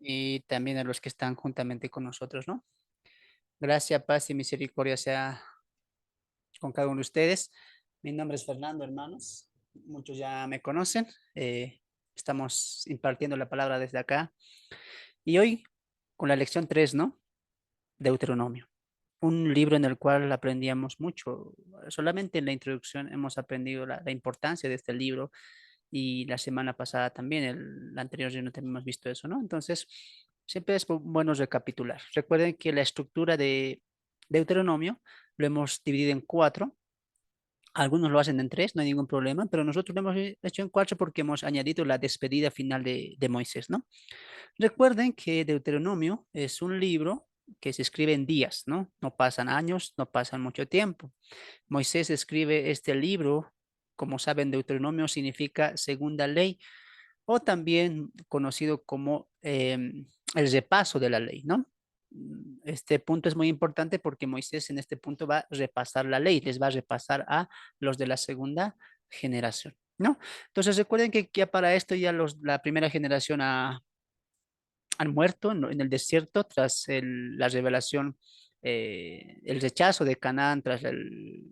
y también a los que están juntamente con nosotros, ¿no? Gracia, paz y misericordia sea con cada uno de ustedes. Mi nombre es Fernando, hermanos. Muchos ya me conocen. Estamos impartiendo la palabra desde acá. Y hoy con la lección 3, ¿no? Deuteronomio. Un libro en el cual aprendíamos mucho. Solamente en la introducción hemos aprendido la importancia de este libro y la semana pasada también, la anterior ya no hemos visto eso, ¿no? Entonces, siempre es bueno recapitular. Recuerden que la estructura de Deuteronomio lo hemos dividido en cuatro. Algunos lo hacen en tres, no hay ningún problema, pero nosotros lo hemos hecho en cuatro porque hemos añadido la despedida final de Moisés, ¿no? Recuerden que Deuteronomio es un libro que se escribe en días, ¿no? No pasan años, no pasan mucho tiempo. Moisés escribe este libro, como saben, Deuteronomio significa segunda ley o también conocido como el repaso de la ley, ¿no? Este punto es muy importante porque Moisés en este punto va a repasar la ley, les va a repasar a los de la segunda generación, ¿no? Entonces recuerden que ya para esto ya la primera generación han muerto en el desierto tras la revelación, el rechazo de Canaán, tras el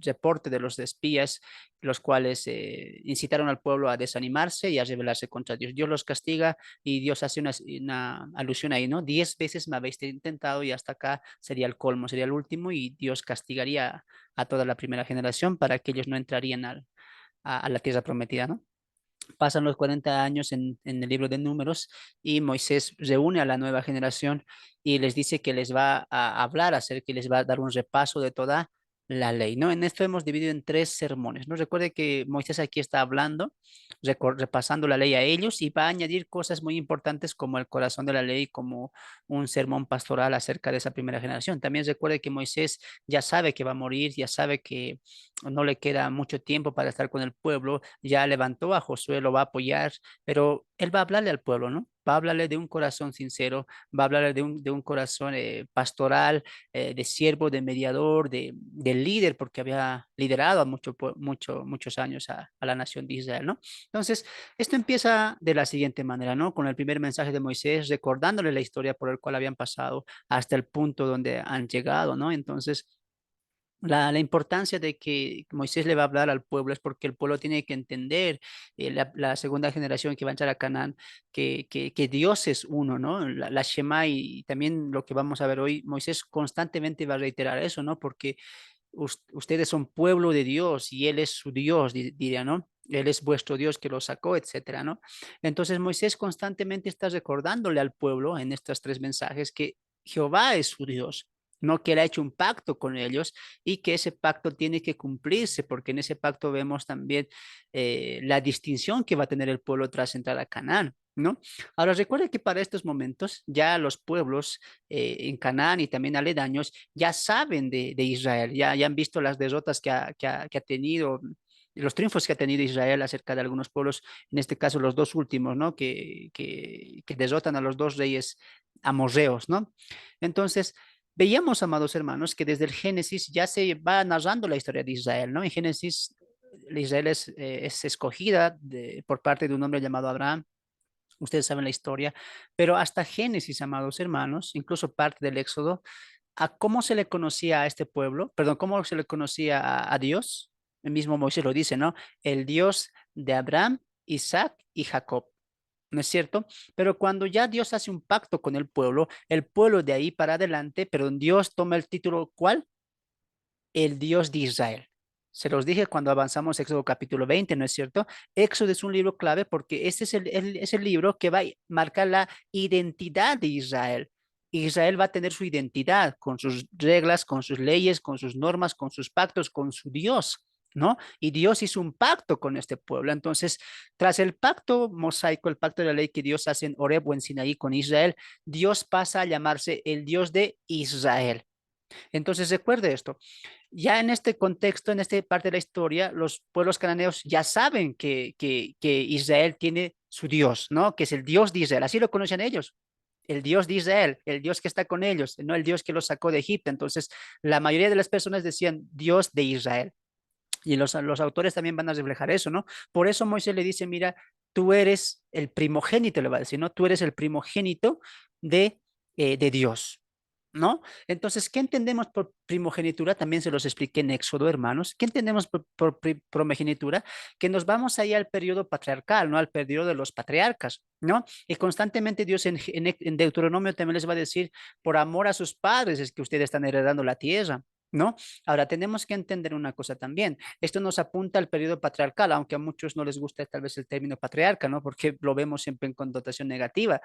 reporte de los espías, los cuales incitaron al pueblo a desanimarse y a rebelarse contra Dios. Dios los castiga y Dios hace una alusión ahí, ¿no? 10 veces me habéis intentado y hasta acá sería el colmo, sería el último y Dios castigaría a toda la primera generación para que ellos no entrarían a la tierra prometida, ¿no? Pasan los 40 años en el libro de Números y Moisés reúne a la nueva generación y les dice que les va a hablar acerca que les va a dar un repaso de toda la ley, ¿no? En esto hemos dividido en tres sermones, ¿no? Recuerde que Moisés aquí está hablando, repasando la ley a ellos y va a añadir cosas muy importantes como el corazón de la ley, como un sermón pastoral acerca de esa primera generación. También recuerde que Moisés ya sabe que va a morir, ya sabe que no le queda mucho tiempo para estar con el pueblo, ya levantó a Josué, lo va a apoyar, pero él va a hablarle al pueblo, ¿no? Va a hablarle de un corazón sincero, va a hablarle de un corazón pastoral, de siervo, de mediador, de líder, porque había liderado a muchos años a la nación de Israel, ¿no? Entonces, esto empieza de la siguiente manera, ¿no? Con el primer mensaje de Moisés, recordándole la historia por el cual habían pasado hasta el punto donde han llegado, ¿no? Entonces, la importancia de que Moisés le va a hablar al pueblo es porque el pueblo tiene que entender, la segunda generación que va a entrar a Canaán, que Dios es uno, ¿no? La Shema y también lo que vamos a ver hoy, Moisés constantemente va a reiterar eso, ¿no? Porque ustedes son pueblo de Dios y Él es su Dios, diría, ¿no? Él es vuestro Dios que lo sacó, etcétera, ¿no? Entonces Moisés constantemente está recordándole al pueblo en estos tres mensajes que Jehová es su Dios, no que él ha hecho un pacto con ellos y que ese pacto tiene que cumplirse, porque en ese pacto vemos también la distinción que va a tener el pueblo tras entrar a Canaán, ¿no? Ahora recuerde que para estos momentos ya los pueblos en Canaán y también aledaños ya saben de Israel, ya han visto las derrotas que ha tenido, los triunfos que ha tenido Israel acerca de algunos pueblos, en este caso los dos últimos, ¿no? Que derrotan a los dos reyes amorreos, ¿no? Entonces, veíamos, amados hermanos, que desde el Génesis ya se va narrando la historia de Israel, ¿no? En Génesis, Israel es escogida por parte de un hombre llamado Abraham. Ustedes saben la historia, pero hasta Génesis, amados hermanos, incluso parte del Éxodo, a cómo se le conocía a este pueblo, perdón, cómo se le conocía a Dios, el mismo Moisés lo dice, ¿no? El Dios de Abraham, Isaac y Jacob. ¿No es cierto? Pero cuando ya Dios hace un pacto con el pueblo de ahí para adelante, pero Dios toma el título, ¿cuál? El Dios de Israel. Se los dije cuando avanzamos Éxodo capítulo 20, ¿no es cierto? Éxodo es un libro clave porque este es el libro que va a marcar la identidad de Israel. Israel va a tener su identidad con sus reglas, con sus leyes, con sus normas, con sus pactos, con su Dios, ¿no? Y Dios hizo un pacto con este pueblo. Entonces, tras el pacto mosaico, el pacto de la ley que Dios hace en Horeb o en Sinaí con Israel, Dios pasa a llamarse el Dios de Israel. Entonces, recuerde esto. Ya en este contexto, en esta parte de la historia, los pueblos cananeos ya saben que Israel tiene su Dios, ¿no? Que es el Dios de Israel. Así lo conocen ellos. El Dios de Israel, el Dios que está con ellos, no el Dios que los sacó de Egipto. Entonces, la mayoría de las personas decían Dios de Israel. Y los autores también van a reflejar eso, ¿no? Por eso Moisés le dice, mira, tú eres el primogénito, le va a decir, ¿no? Tú eres el primogénito de Dios, ¿no? Entonces, ¿qué entendemos por primogenitura? También se los expliqué en Éxodo, hermanos. ¿Qué entendemos por primogenitura? Que nos vamos ahí al periodo patriarcal, ¿no? Al periodo de los patriarcas, ¿no? Y constantemente Dios en Deuteronomio también les va a decir, por amor a sus padres es que ustedes están heredando la tierra, ¿no? Ahora, tenemos que entender una cosa también. Esto nos apunta al periodo patriarcal, aunque a muchos no les gusta tal vez el término patriarca, ¿no? Porque lo vemos siempre en connotación negativa,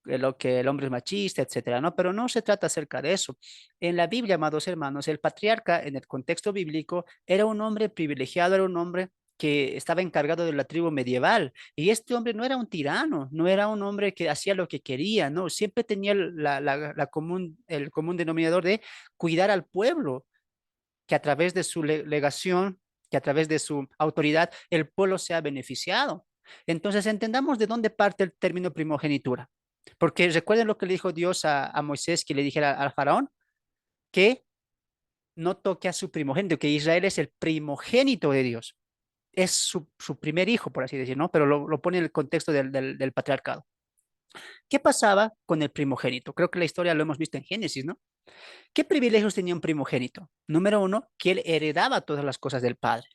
lo que el hombre es machista, etcétera, ¿no? Pero no se trata acerca de eso. En la Biblia, amados hermanos, el patriarca, en el contexto bíblico, era un hombre privilegiado, era un hombre que estaba encargado de la tribu medieval. Y este hombre no era un tirano, no era un hombre que hacía lo que quería, ¿no? Siempre tenía el común denominador de cuidar al pueblo, que a través de su legación, que a través de su autoridad, el pueblo sea beneficiado. Entonces, entendamos de dónde parte el término primogenitura. Porque recuerden lo que le dijo Dios a Moisés, que le dijera al faraón, que no toque a su primogénito, que Israel es el primogénito de Dios. Es su primer hijo, por así decirlo, ¿no? Pero lo pone en el contexto del patriarcado. ¿Qué pasaba con el primogénito? Creo que la historia lo hemos visto en Génesis, ¿no? ¿Qué privilegios tenía un primogénito? Número uno, que él heredaba todas las cosas del padre,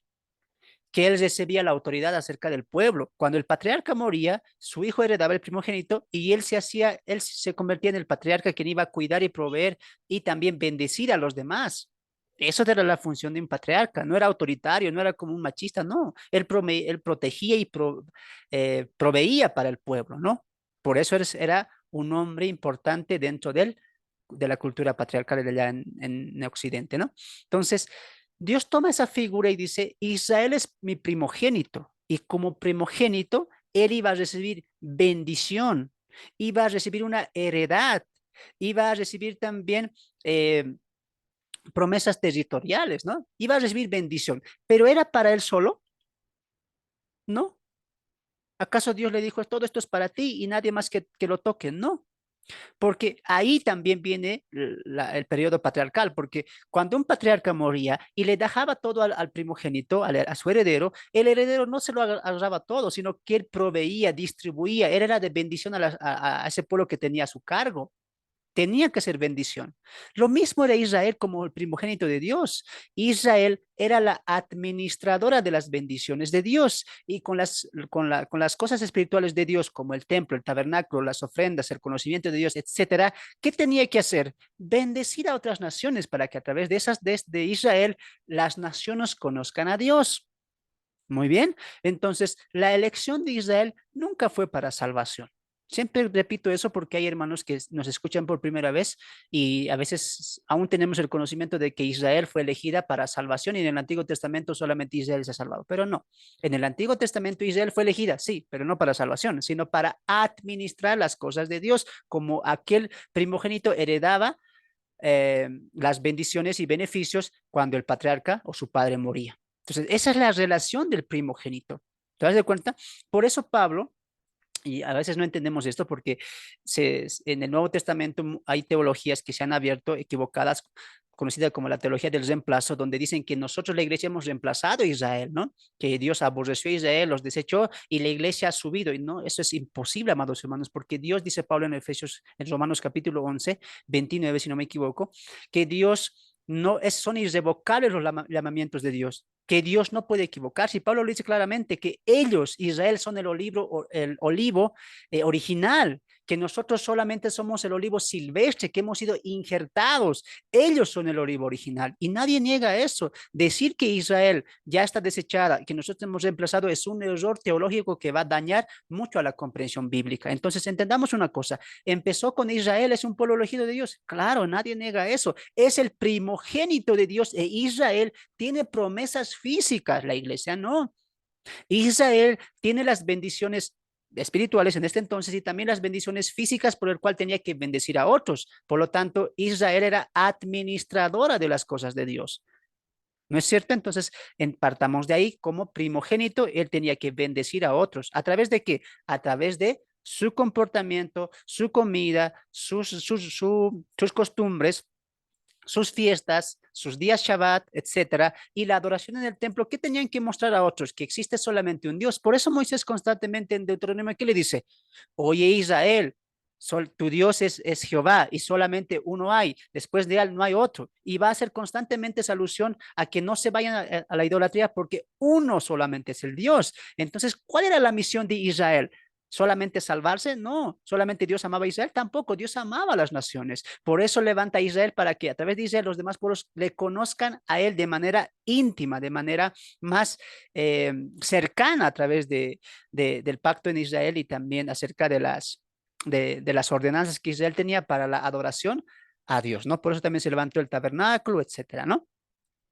que él recibía la autoridad acerca del pueblo. Cuando el patriarca moría, su hijo heredaba el primogénito y él se convertía en el patriarca quien iba a cuidar y proveer y también bendecir a los demás. Eso era la función de un patriarca, no era autoritario, no era como un machista, no. Él protegía y proveía para el pueblo, ¿no? Por eso era un hombre importante dentro de la cultura patriarcal de allá en Occidente, ¿no? Entonces, Dios toma esa figura y dice, Israel es mi primogénito, y como primogénito, él iba a recibir bendición, iba a recibir una heredad, iba a recibir también promesas territoriales, ¿no? Iba a recibir bendición, pero ¿era para él solo? No. ¿Acaso Dios le dijo, todo esto es para ti y nadie más que lo toque? No. Porque ahí también viene el periodo patriarcal, porque cuando un patriarca moría y le dejaba todo al primogénito, a su heredero, el heredero no se lo agarraba todo, sino que él proveía, distribuía, él era de bendición a ese pueblo que tenía a su cargo. Tenía que ser bendición. Lo mismo era Israel como el primogénito de Dios. Israel era la administradora de las bendiciones de Dios y con las cosas espirituales de Dios, como el templo, el tabernáculo, las ofrendas, el conocimiento de Dios, etcétera. ¿Qué tenía que hacer? Bendecir a otras naciones para que a través de esas, de Israel, las naciones conozcan a Dios. Muy bien. Entonces, la elección de Israel nunca fue para salvación. Siempre repito eso porque hay hermanos que nos escuchan por primera vez y a veces aún tenemos el conocimiento de que Israel fue elegida para salvación y en el Antiguo Testamento solamente Israel se ha salvado. Pero no, en el Antiguo Testamento Israel fue elegida, sí, pero no para salvación, sino para administrar las cosas de Dios, como aquel primogénito heredaba las bendiciones y beneficios cuando el patriarca o su padre moría. Entonces, esa es la relación del primogénito. ¿Te das de cuenta? Por eso Pablo, y a veces no entendemos esto porque en el Nuevo Testamento hay teologías que se han abierto equivocadas, conocida como la teología del reemplazo, donde dicen que nosotros la iglesia hemos reemplazado a Israel, ¿no? Que Dios aborreció a Israel, los desechó y la iglesia ha subido. Y no, eso es imposible, amados hermanos, porque Dios, dice Pablo en Efesios, en Romanos capítulo 11, 29, si no me equivoco, que Dios no es, son irrevocables los llamamientos de Dios, que Dios no puede equivocarse. Y Pablo lo dice claramente, que ellos, Israel, son el olivo original, que nosotros solamente somos el olivo silvestre, que hemos sido injertados. Ellos son el olivo original y nadie niega eso. Decir que Israel ya está desechada, que nosotros hemos reemplazado, es un error teológico que va a dañar mucho a la comprensión bíblica. Entonces, entendamos una cosa, empezó con Israel, es un pueblo elegido de Dios. Claro, nadie niega eso. Es el primogénito de Dios e Israel tiene promesas físicas, la iglesia no. Israel tiene las bendiciones espirituales en este entonces y también las bendiciones físicas por el cual tenía que bendecir a otros. Por lo tanto, Israel era administradora de las cosas de Dios. ¿No es cierto? Entonces, partamos de ahí, como primogénito, él tenía que bendecir a otros. ¿A través de qué? A través de su comportamiento, su comida, sus costumbres, sus fiestas, sus días Shabbat, etcétera, y la adoración en el templo, ¿qué tenían que mostrar a otros? Que existe solamente un Dios. Por eso Moisés constantemente en Deuteronomio, ¿qué le dice? Oye Israel, tu Dios es Jehová y solamente uno hay, después de él no hay otro. Y va a hacer constantemente esa alusión a que no se vayan a la idolatría porque uno solamente es el Dios. Entonces, ¿cuál era la misión de Israel? ¿Solamente salvarse? No. ¿Solamente Dios amaba a Israel? Tampoco. Dios amaba a las naciones. Por eso levanta a Israel para que a través de Israel los demás pueblos le conozcan a él de manera íntima, de manera más cercana a través del pacto en Israel y también acerca de las ordenanzas que Israel tenía para la adoración a Dios, ¿no? Por eso también se levantó el tabernáculo, etcétera, ¿no?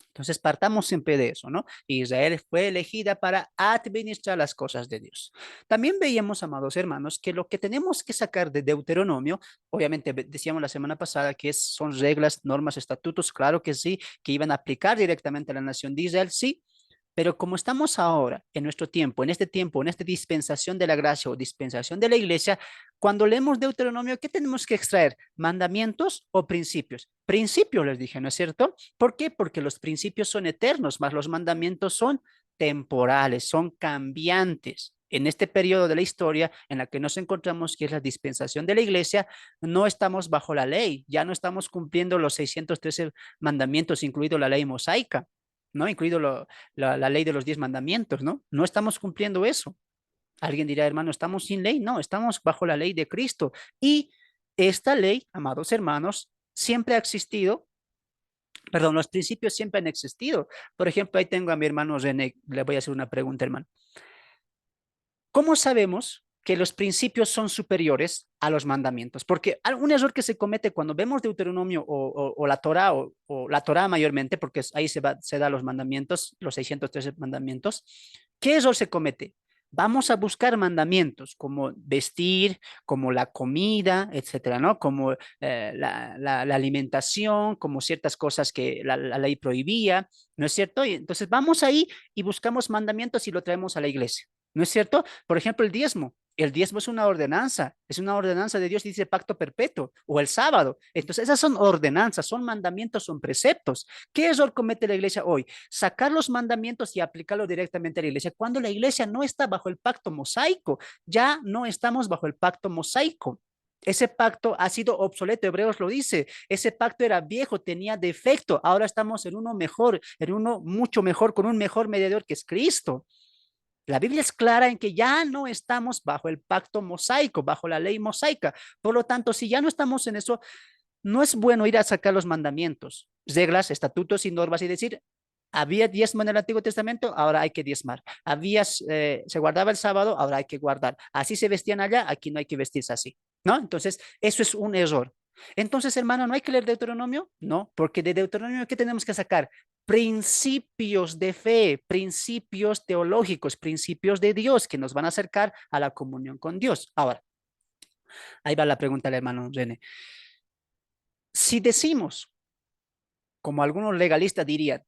Entonces partamos siempre de eso, ¿no? Israel fue elegida para administrar las cosas de Dios. También veíamos, amados hermanos, que lo que tenemos que sacar de Deuteronomio, obviamente decíamos la semana pasada que son reglas, normas, estatutos, claro que sí, que iban a aplicar directamente a la nación de Israel, sí, pero como estamos ahora, en nuestro tiempo, en esta dispensación de la gracia o dispensación de la iglesia, cuando leemos Deuteronomio, ¿qué tenemos que extraer? ¿Mandamientos o principios? Principios, les dije, ¿no es cierto? ¿Por qué? Porque los principios son eternos, más los mandamientos son temporales, son cambiantes. En este periodo de la historia en la que nos encontramos, que es la dispensación de la iglesia, no estamos bajo la ley, ya no estamos cumpliendo los 613 mandamientos, incluido la ley mosaica. ¿No? Incluido la ley de los 10 mandamientos, ¿no? No estamos cumpliendo eso. Alguien dirá, hermano, ¿estamos sin ley? No, estamos bajo la ley de Cristo. Y esta ley, amados hermanos, siempre ha existido, perdón, los principios siempre han existido. Por ejemplo, ahí tengo a mi hermano René, le voy a hacer una pregunta, hermano. ¿Cómo sabemos que los principios son superiores a los mandamientos? Porque un error que se comete cuando vemos Deuteronomio o la Torah, o la Torah mayormente, porque ahí se da los mandamientos, los 613 mandamientos, ¿qué error se comete? Vamos a buscar mandamientos como vestir, como la comida, etcétera, ¿no? Como la alimentación, como ciertas cosas que la ley prohibía, ¿no es cierto? Y entonces vamos ahí y buscamos mandamientos y lo traemos a la iglesia. ¿No es cierto? Por ejemplo, el diezmo. El diezmo es una ordenanza de Dios, dice pacto perpetuo, o el sábado. Entonces, esas son ordenanzas, son mandamientos, son preceptos. ¿Qué error comete la iglesia hoy? Sacar los mandamientos y aplicarlo directamente a la iglesia, cuando la iglesia no está bajo el pacto mosaico, ya no estamos bajo el pacto mosaico. Ese pacto ha sido obsoleto, Hebreos lo dice, ese pacto era viejo, tenía defecto, ahora estamos en uno mejor, en uno mucho mejor, con un mejor mediador que es Cristo. La Biblia es clara en que ya no estamos bajo el pacto mosaico, bajo la ley mosaica. Por lo tanto, si ya no estamos en eso, no es bueno ir a sacar los mandamientos, reglas, estatutos y normas y decir, había diezmo en el Antiguo Testamento, ahora hay que diezmar. Se guardaba el sábado, ahora hay que guardar. Así se vestían allá, aquí no hay que vestirse así, ¿no? Entonces, eso es un error. Entonces, hermano, ¿no hay que leer Deuteronomio? No, porque de Deuteronomio, ¿qué tenemos que sacar? Principios de fe, principios teológicos, principios de Dios que nos van a acercar a la comunión con Dios. Ahora, ahí va la pregunta del hermano René. Si decimos, como algunos legalistas dirían,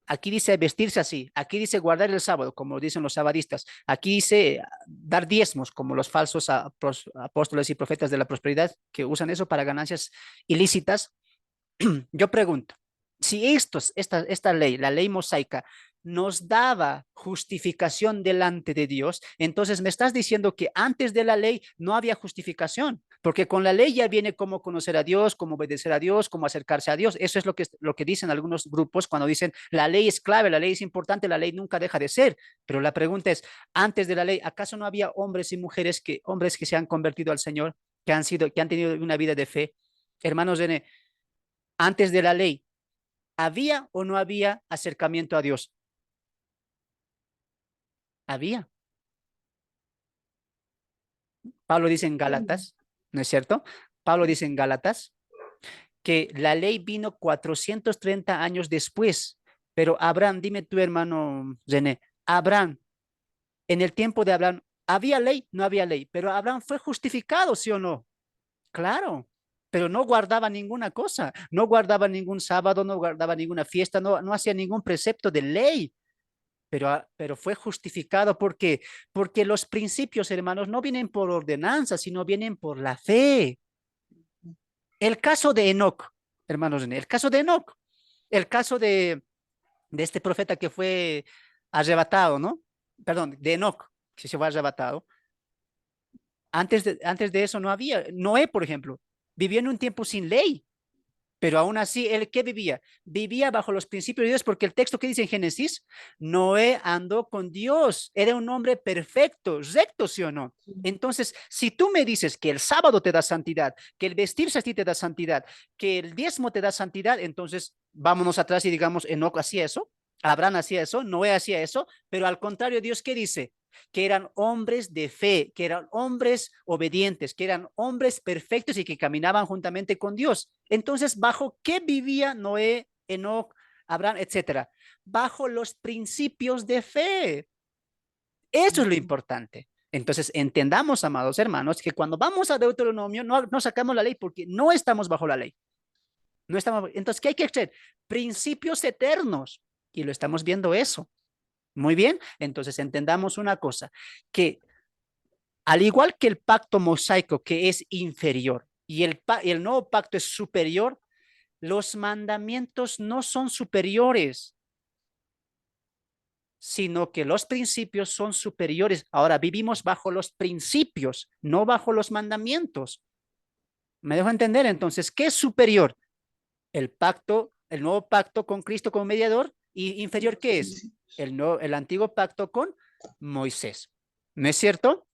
aquí dice vestirse así, aquí dice guardar el sábado, como dicen los sabadistas, aquí dice dar diezmos, como los falsos apóstoles y profetas de la prosperidad que usan eso para ganancias ilícitas. Yo pregunto, si esta ley, la ley mosaica, nos daba justificación delante de Dios, entonces me estás diciendo que antes de la ley no había justificación, porque con la ley ya viene cómo conocer a Dios, cómo obedecer a Dios, cómo acercarse a Dios. Eso es lo que dicen algunos grupos cuando dicen la ley es clave, la ley es importante, la ley nunca deja de ser. Pero la pregunta es, antes de la ley, ¿acaso no había hombres y mujeres hombres que se han convertido al Señor, que han tenido una vida de fe? Hermanos, antes de la ley, ¿había o no había acercamiento a Dios? Había. Pablo dice en Gálatas, ¿no es cierto? Pablo dice en Gálatas que la ley vino 430 años después, pero Abraham, dime tú, hermano René, Abraham, en el tiempo de Abraham, ¿había ley? No había ley, pero Abraham fue justificado, ¿sí o no? Claro, pero no guardaba ninguna cosa, no guardaba ningún sábado, no guardaba ninguna fiesta, no hacía ningún precepto de ley. Pero fue justificado porque los principios, hermanos, no vienen por ordenanza, sino vienen por la fe. El caso de Enoc. hermanos René? El caso de Enoc, el caso de este profeta que fue arrebatado, ¿no? Perdón, de Enoc, que se fue arrebatado. Antes de eso no había. Noé, por ejemplo, vivió en un tiempo sin ley. Pero aún así, ¿él qué vivía? Vivía bajo los principios de Dios, porque el texto que dice en Génesis, Noé andó con Dios, era un hombre perfecto, recto, ¿sí o no? Entonces, si tú me dices que el sábado te da santidad, que el vestirse a ti te da santidad, que el diezmo te da santidad, entonces vámonos atrás y digamos, Enoc hacía eso, Abraham hacía eso, Noé hacía eso, pero al contrario, Dios, ¿qué dice? Que eran hombres de fe, que eran hombres obedientes, que eran hombres perfectos y que caminaban juntamente con Dios. Entonces, ¿bajo qué vivía Noé, Enoc, Abraham, etcétera? Bajo los principios de fe. Eso es lo importante. Entonces, entendamos, amados hermanos, que cuando vamos a Deuteronomio no sacamos la ley porque no estamos bajo la ley. No estamos, entonces, ¿qué hay que hacer? Principios eternos. Y lo estamos viendo eso. Muy bien, entonces entendamos una cosa, que al igual que el pacto mosaico, que es inferior, y el nuevo pacto es superior, los mandamientos no son superiores, sino que los principios son superiores. Ahora vivimos bajo los principios, no bajo los mandamientos. ¿Me dejo entender? Entonces, ¿qué es superior? El pacto, el nuevo pacto con Cristo como mediador, y inferior, ¿qué es? El antiguo pacto con Moisés. ¿No es cierto?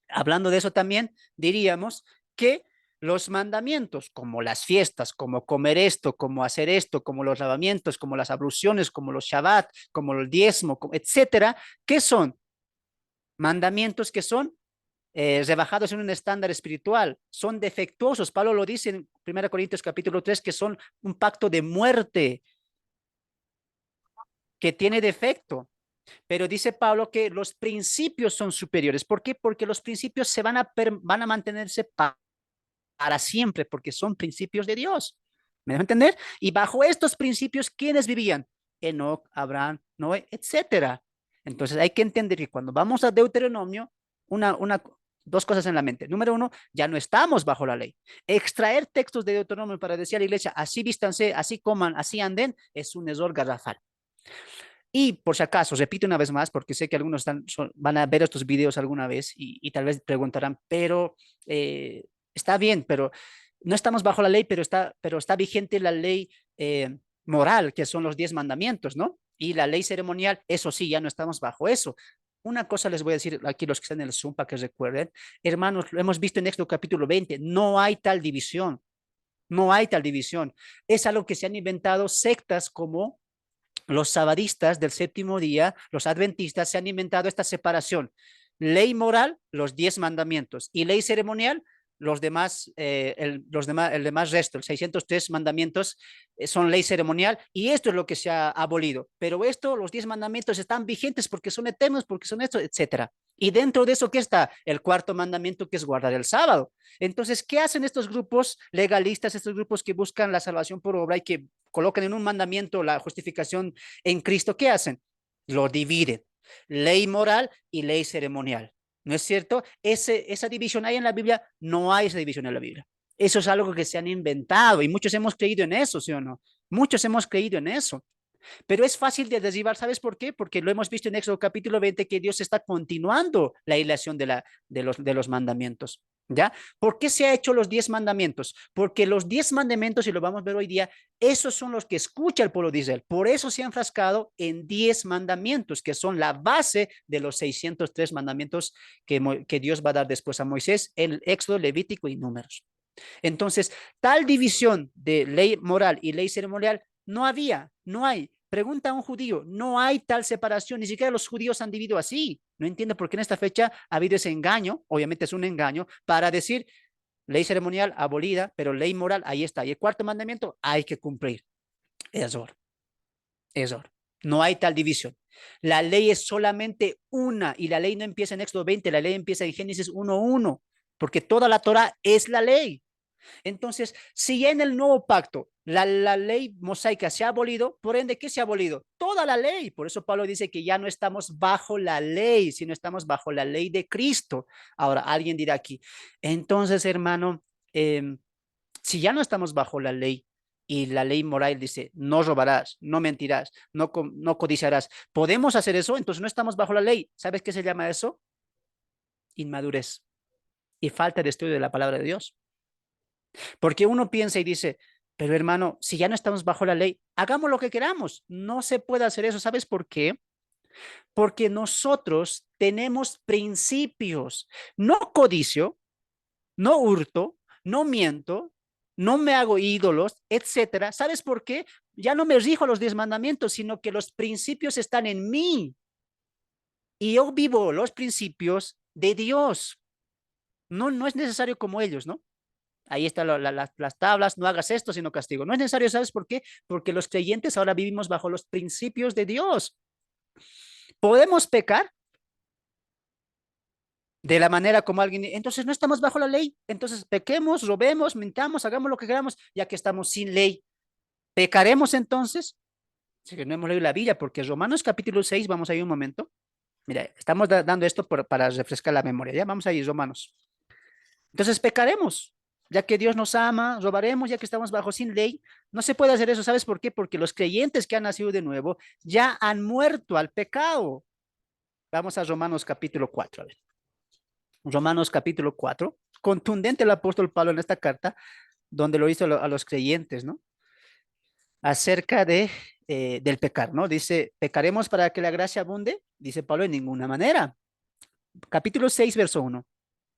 Hablando de eso también, diríamos que los mandamientos, como las fiestas, como comer esto, como hacer esto, como los lavamientos, como las abluciones, como los Shabbat, como el diezmo, etcétera, ¿qué son? Mandamientos que son rebajados en un estándar espiritual, son defectuosos. Pablo lo dice en 1 Corintios capítulo 3, que son un pacto de muerte, que tiene defecto. Pero dice Pablo que los principios son superiores. ¿Por qué? Porque los principios van a mantenerse para siempre, porque son principios de Dios. ¿Me dejo entender? Y bajo estos principios, ¿quiénes vivían? Enoc, Abraham, Noé, etcétera. Entonces hay que entender que cuando vamos a Deuteronomio, dos cosas en la mente. Número uno, ya no estamos bajo la ley. Extraer textos de Deuteronomio para decir a la iglesia, así vístanse, así coman, así anden, es un error garrafal. Y por si acaso, repito una vez más, porque sé que algunos van a ver estos videos alguna vez y tal vez preguntarán, pero está bien, pero no estamos bajo la ley, pero está vigente la ley moral, que son los 10 mandamientos, ¿no? Y la ley ceremonial, eso sí, ya no estamos bajo eso. Una cosa les voy a decir aquí los que están en el Zoom para que recuerden, hermanos, lo hemos visto en Éxodo capítulo 20, no hay tal división, no hay tal división. Es algo que se han inventado sectas como los sabadistas del séptimo día, los adventistas, se han inventado esta separación. Ley moral, los 10 mandamientos, y ley ceremonial, el demás resto, el 603 mandamientos son ley ceremonial, y esto es lo que se ha abolido. Pero esto, los 10 mandamientos están vigentes porque son eternos, porque son esto, etcétera. Y dentro de eso, ¿qué está? El cuarto mandamiento, que es guardar el sábado. Entonces, ¿qué hacen estos grupos legalistas, estos grupos que buscan la salvación por obra y que colocan en un mandamiento la justificación en Cristo? ¿Qué hacen? Lo dividen. Ley moral y ley ceremonial. ¿No es cierto? Esa división hay en la Biblia, no hay esa división en la Biblia. Eso es algo que se han inventado y muchos hemos creído en eso, ¿sí o no? Muchos hemos creído en eso. Pero es fácil de derribar, ¿sabes por qué? Porque lo hemos visto en Éxodo capítulo 20 que Dios está continuando la ilación de los mandamientos. ¿Ya? ¿Por qué se ha hecho los 10 mandamientos? Porque los 10 mandamientos, y lo vamos a ver hoy día, esos son los que escucha el pueblo de Israel. Por eso se han enfrascado en 10 mandamientos, que son la base de los 603 mandamientos que Dios va a dar después a Moisés en Éxodo, Levítico y Números. Entonces, tal división de ley moral y ley ceremonial no había, no hay. Pregunta a un judío, no hay tal separación, ni siquiera los judíos han dividido así. No entiendo por qué en esta fecha ha habido ese engaño, obviamente es un engaño, para decir ley ceremonial abolida, pero ley moral ahí está. Y el cuarto mandamiento hay que cumplir. Error, error. No hay tal división. La ley es solamente una y la ley no empieza en Éxodo 20, la ley empieza en Génesis 1:1, porque toda la Torah es la ley. Entonces, si en el nuevo pacto la ley mosaica se ha abolido, por ende, ¿qué se ha abolido? Toda la ley. Por eso Pablo dice que ya no estamos bajo la ley, sino estamos bajo la ley de Cristo. Ahora, alguien dirá aquí, entonces, hermano, si ya no estamos bajo la ley, y la ley moral dice, no robarás, no mentirás, no codiciarás. ¿Podemos hacer eso? Entonces no estamos bajo la ley. ¿Sabes qué se llama eso? Inmadurez y falta de estudio de la palabra de Dios. Porque uno piensa y dice, pero hermano, si ya no estamos bajo la ley, hagamos lo que queramos. No se puede hacer eso. ¿Sabes por qué? Porque nosotros tenemos principios, no codicio, no hurto, no miento, no me hago ídolos, etcétera. ¿Sabes por qué? Ya no me rijo a los 10 mandamientos, sino que los principios están en mí y yo vivo los principios de Dios. No es necesario como ellos, ¿no? Ahí están las tablas, no hagas esto, sino castigo. No es necesario, ¿sabes por qué? Porque los creyentes ahora vivimos bajo los principios de Dios. ¿Podemos pecar? De la manera como alguien, entonces no estamos bajo la ley, entonces pequemos, robemos, mintamos, hagamos lo que queramos, ya que estamos sin ley. ¿Pecaremos entonces? Si que no hemos leído la Biblia, porque Romanos capítulo 6, vamos ahí un momento. Mira, estamos dando esto para refrescar la memoria, ya vamos ahí, Romanos. Entonces pecaremos, ya que Dios nos ama, robaremos, ya que estamos bajo sin ley. No se puede hacer eso, ¿sabes por qué? Porque los creyentes que han nacido de nuevo ya han muerto al pecado. Vamos a Romanos capítulo 4, a ver. Romanos capítulo 4, contundente el apóstol Pablo en esta carta, donde lo hizo a los creyentes, ¿no? Acerca del pecar, ¿no? Dice, ¿pecaremos para que la gracia abunde? Dice Pablo, en ninguna manera. Capítulo 6, verso 1.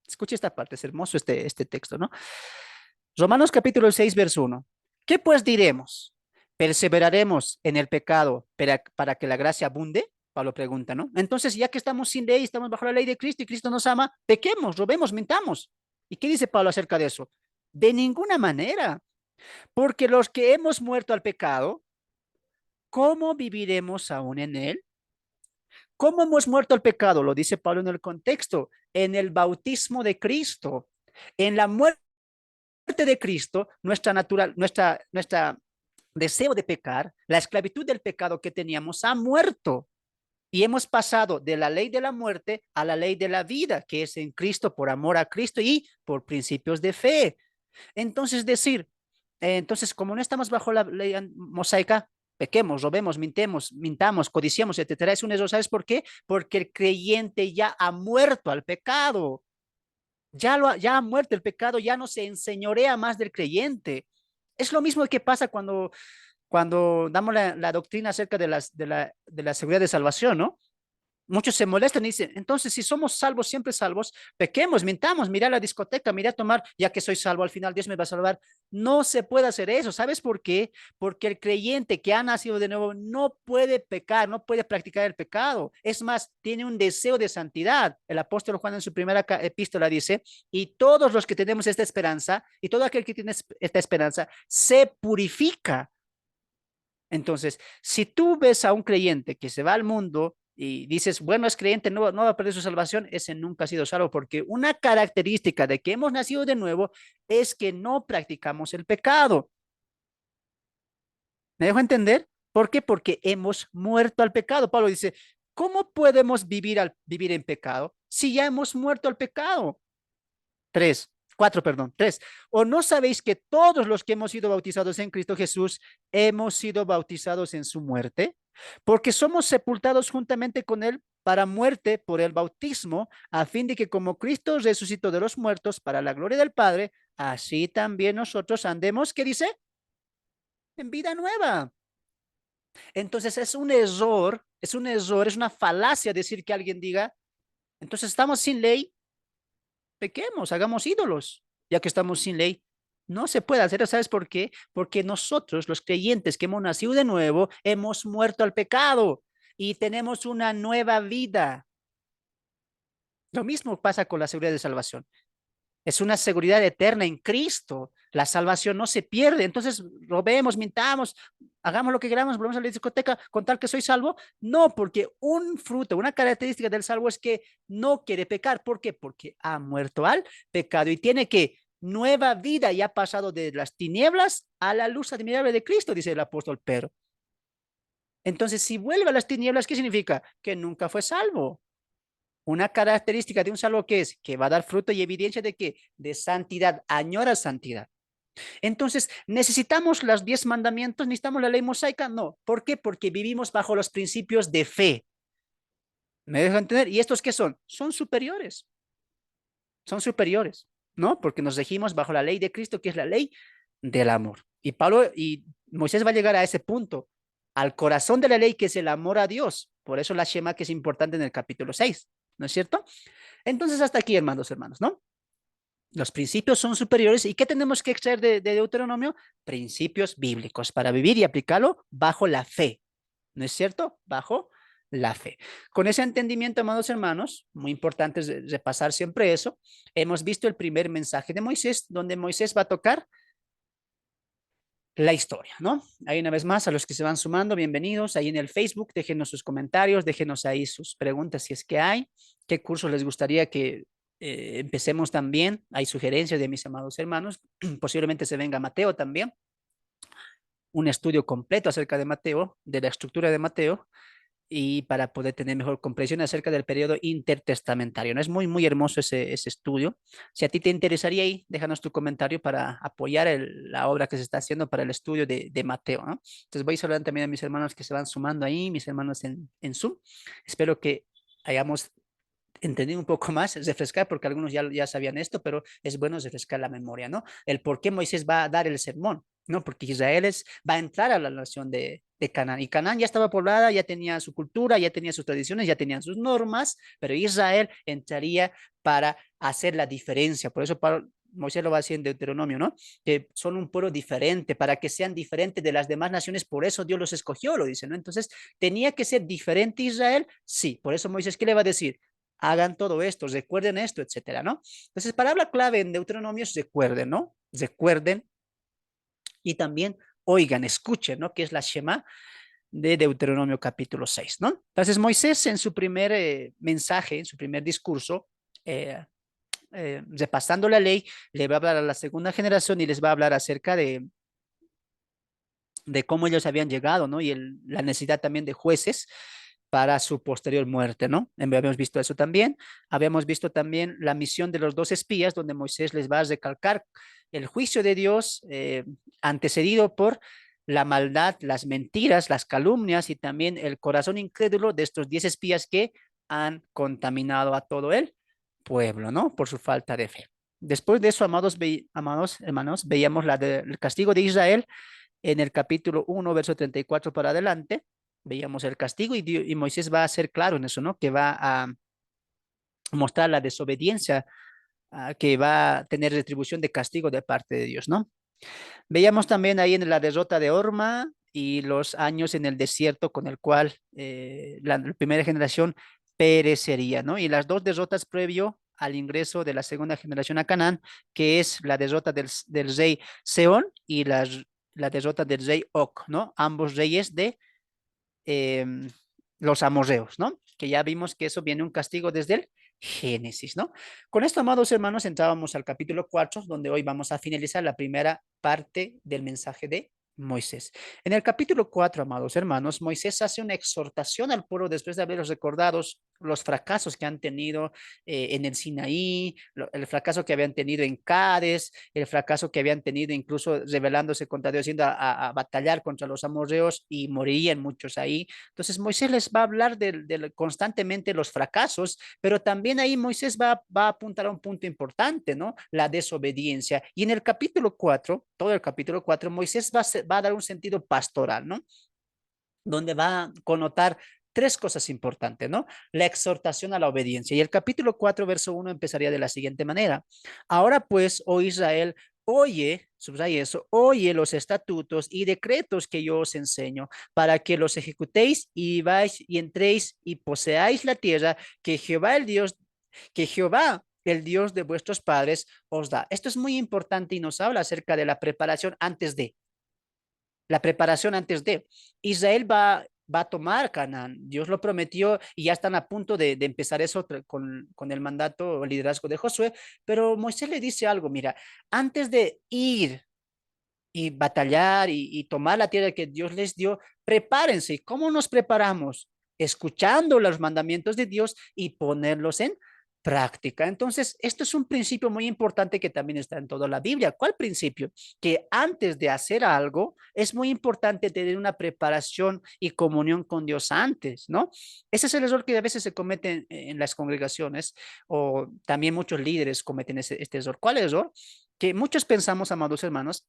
Escuche esta parte, es hermoso este texto, ¿no? Romanos capítulo 6, verso 1. ¿Qué pues diremos? ¿Perseveraremos en el pecado para que la gracia abunde? Pablo pregunta, ¿no? Entonces, ya que estamos sin ley, estamos bajo la ley de Cristo y Cristo nos ama, pequemos, robemos, mintamos. ¿Y qué dice Pablo acerca de eso? De ninguna manera, porque los que hemos muerto al pecado, ¿cómo viviremos aún en él? ¿Cómo hemos muerto al pecado? Lo dice Pablo en el contexto, en el bautismo de Cristo, en la muerte de Cristo, nuestra deseo de pecar, la esclavitud del pecado que teníamos ha muerto. Y hemos pasado de la ley de la muerte a la ley de la vida, que es en Cristo, por amor a Cristo y por principios de fe. Entonces, entonces, como no estamos bajo la ley mosaica, pequemos, robemos, mintamos, codiciamos, etcétera. Es un error. ¿Sabes por qué? Porque el creyente ya ha muerto al pecado. Ya ha muerto el pecado, ya no se enseñorea más del creyente. Es lo mismo que pasa cuando damos la doctrina acerca de la seguridad de salvación, ¿no? Muchos se molestan y dicen, entonces si somos salvos, siempre salvos, pequemos, mintamos, mira la discoteca, mira a tomar, ya que soy salvo, al final Dios me va a salvar. No se puede hacer eso. ¿Sabes por qué? Porque el creyente que ha nacido de nuevo no puede pecar, no puede practicar el pecado. Es más, tiene un deseo de santidad. El apóstol Juan en su primera epístola dice, y todos los que tenemos esta esperanza, y todo aquel que tiene esta esperanza, se purifica. Entonces, si tú ves a un creyente que se va al mundo y dices, bueno, es creyente, no va a perder su salvación, ese nunca ha sido salvo, porque una característica de que hemos nacido de nuevo es que no practicamos el pecado. ¿Me dejo entender? ¿Por qué? Porque hemos muerto al pecado. Pablo dice, ¿cómo podemos vivir en pecado si ya hemos muerto al pecado? 3. ¿O no sabéis que todos los que hemos sido bautizados en Cristo Jesús hemos sido bautizados en su muerte? Porque somos sepultados juntamente con él para muerte por el bautismo, a fin de que como Cristo resucitó de los muertos para la gloria del Padre, así también nosotros andemos, ¿qué dice? En vida nueva. Entonces es una falacia decir que alguien diga, entonces estamos sin ley, pequemos, hagamos ídolos, ya que estamos sin ley. No se puede hacer, ¿sabes por qué? Porque nosotros, los creyentes que hemos nacido de nuevo, hemos muerto al pecado y tenemos una nueva vida. Lo mismo pasa con la seguridad de salvación. Es una seguridad eterna en Cristo. La salvación no se pierde. Entonces, robemos, mintamos, hagamos lo que queramos, volvemos a la discoteca con tal que soy salvo. No, porque un fruto, una característica del salvo es que no quiere pecar. ¿Por qué? Porque ha muerto al pecado y tiene que nueva vida y ha pasado de las tinieblas a la luz admirable de Cristo, dice el apóstol Pedro. Entonces, si vuelve a las tinieblas, ¿qué significa? Que nunca fue salvo. Una característica de un salvo que es que va a dar fruto y evidencia de que de santidad, añora santidad. Entonces, ¿necesitamos los 10 mandamientos? ¿Necesitamos la ley mosaica? No. ¿Por qué? Porque vivimos bajo los principios de fe. ¿Me dejo entender? ¿Y estos qué son? Son superiores, ¿no? Porque nos regimos bajo la ley de Cristo, que es la ley del amor. Y Pablo y Moisés va a llegar a ese punto, al corazón de la ley, que es el amor a Dios. Por eso la Shema, que es importante en el capítulo 6, ¿no es cierto? Entonces, hasta aquí, hermanos, ¿no? Los principios son superiores. ¿Y qué tenemos que extraer de Deuteronomio? Principios bíblicos para vivir y aplicarlo bajo la fe, ¿no es cierto? Bajo la fe. Con ese entendimiento, amados hermanos, muy importante es repasar siempre eso, hemos visto el primer mensaje de Moisés, donde Moisés va a tocar la historia, ¿no? Ahí una vez más, a los que se van sumando, bienvenidos. Ahí en el Facebook, déjenos sus comentarios, déjenos ahí sus preguntas si es que hay. ¿Qué cursos les gustaría que empecemos también? Hay sugerencias de mis amados hermanos. Posiblemente se venga Mateo también. Un estudio completo acerca de Mateo, de la estructura de Mateo, y para poder tener mejor comprensión acerca del periodo intertestamentario. ¿No? Es muy hermoso ese estudio. Si a ti te interesaría ahí, déjanos tu comentario para apoyar la obra que se está haciendo para el estudio de Mateo. ¿No? Entonces voy a saludar también a mis hermanos que se van sumando ahí, mis hermanos en Zoom. Espero que hayamos entender un poco más, refrescar, porque algunos ya sabían esto, pero es bueno refrescar la memoria, ¿no? El por qué Moisés va a dar el sermón, ¿no? Porque Israel va a entrar a la nación de Canaán, y Canaán ya estaba poblada, ya tenía su cultura, ya tenía sus tradiciones, ya tenían sus normas, pero Israel entraría para hacer la diferencia. Por eso Moisés lo va a decir en Deuteronomio, ¿no? Que son un pueblo diferente, para que sean diferentes de las demás naciones, por eso Dios los escogió, lo dice, ¿no? Entonces, ¿tenía que ser diferente Israel? Sí, por eso Moisés, ¿qué le va a decir? Hagan todo esto, recuerden esto, etcétera, ¿no? Entonces, palabra clave en Deuteronomio es recuerden, ¿no? Recuerden y también oigan, escuchen, ¿no? Que es la Shema de Deuteronomio capítulo 6, ¿no? Entonces, Moisés en su primer mensaje, en su primer discurso, repasando la ley, le va a hablar a la segunda generación y les va a hablar acerca de cómo ellos habían llegado, ¿no? Y la necesidad también de jueces para su posterior muerte, ¿no? Habíamos visto eso también. Habíamos visto también la misión de los dos espías, donde Moisés les va a recalcar el juicio de Dios antecedido por la maldad, las mentiras, las calumnias y también el corazón incrédulo de estos 10 espías que han contaminado a todo el pueblo, ¿no? Por su falta de fe. Después de eso, amados hermanos, veíamos el castigo de Israel en el capítulo 1, verso 34 para adelante, veíamos el castigo y Moisés va a ser claro en eso, ¿no? Que va a mostrar la desobediencia, que va a tener retribución de castigo de parte de Dios, ¿no? Veíamos también ahí en la derrota de Orma y los años en el desierto con el cual la primera generación perecería, ¿no? Y las dos derrotas previo al ingreso de la segunda generación a Canaán, que es la derrota del rey Seón y la derrota del rey Og, ¿no? Ambos reyes de eh, los amorreos, ¿no? Que ya vimos que eso viene un castigo desde el Génesis, ¿no? Con esto, amados hermanos, entrábamos al capítulo 4, donde hoy vamos a finalizar la primera parte del mensaje de Moisés. En el capítulo 4, amados hermanos, Moisés hace una exhortación al pueblo después de haberlos recordado los fracasos que han tenido en el Sinaí, el fracaso que habían tenido en Cádiz, el fracaso que habían tenido incluso rebelándose contra Dios, yendo a batallar contra los amorreos y morían muchos ahí. Entonces Moisés les va a hablar constantemente los fracasos, pero también ahí Moisés va a apuntar a un punto importante, ¿no? La desobediencia. Y en el capítulo 4, todo el capítulo 4, Moisés va a dar un sentido pastoral, ¿no? Donde va a connotar tres cosas importantes, ¿no? La exhortación a la obediencia. Y el capítulo 4, verso 1 empezaría de la siguiente manera. Ahora pues, oh Israel, oye, subraya eso, oye los estatutos y decretos que yo os enseño, para que los ejecutéis y vais y entréis y poseáis la tierra que Jehová, el Dios de vuestros padres, os da. Esto es muy importante y nos habla acerca de la preparación antes de la preparación antes de. Israel va a tomar Canaán. Dios lo prometió y ya están a punto de empezar eso con el mandato o liderazgo de Josué. Pero Moisés le dice algo, mira, antes de ir y batallar y tomar la tierra que Dios les dio, prepárense. ¿Cómo nos preparamos? Escuchando los mandamientos de Dios y ponerlos en práctica. Entonces, esto es un principio muy importante que también está en toda la Biblia. ¿Cuál principio? Que antes de hacer algo, es muy importante tener una preparación y comunión con Dios antes, ¿no? Ese es el error que a veces se comete en las congregaciones, o también muchos líderes cometen este error. ¿Cuál error? Que muchos pensamos, amados hermanos,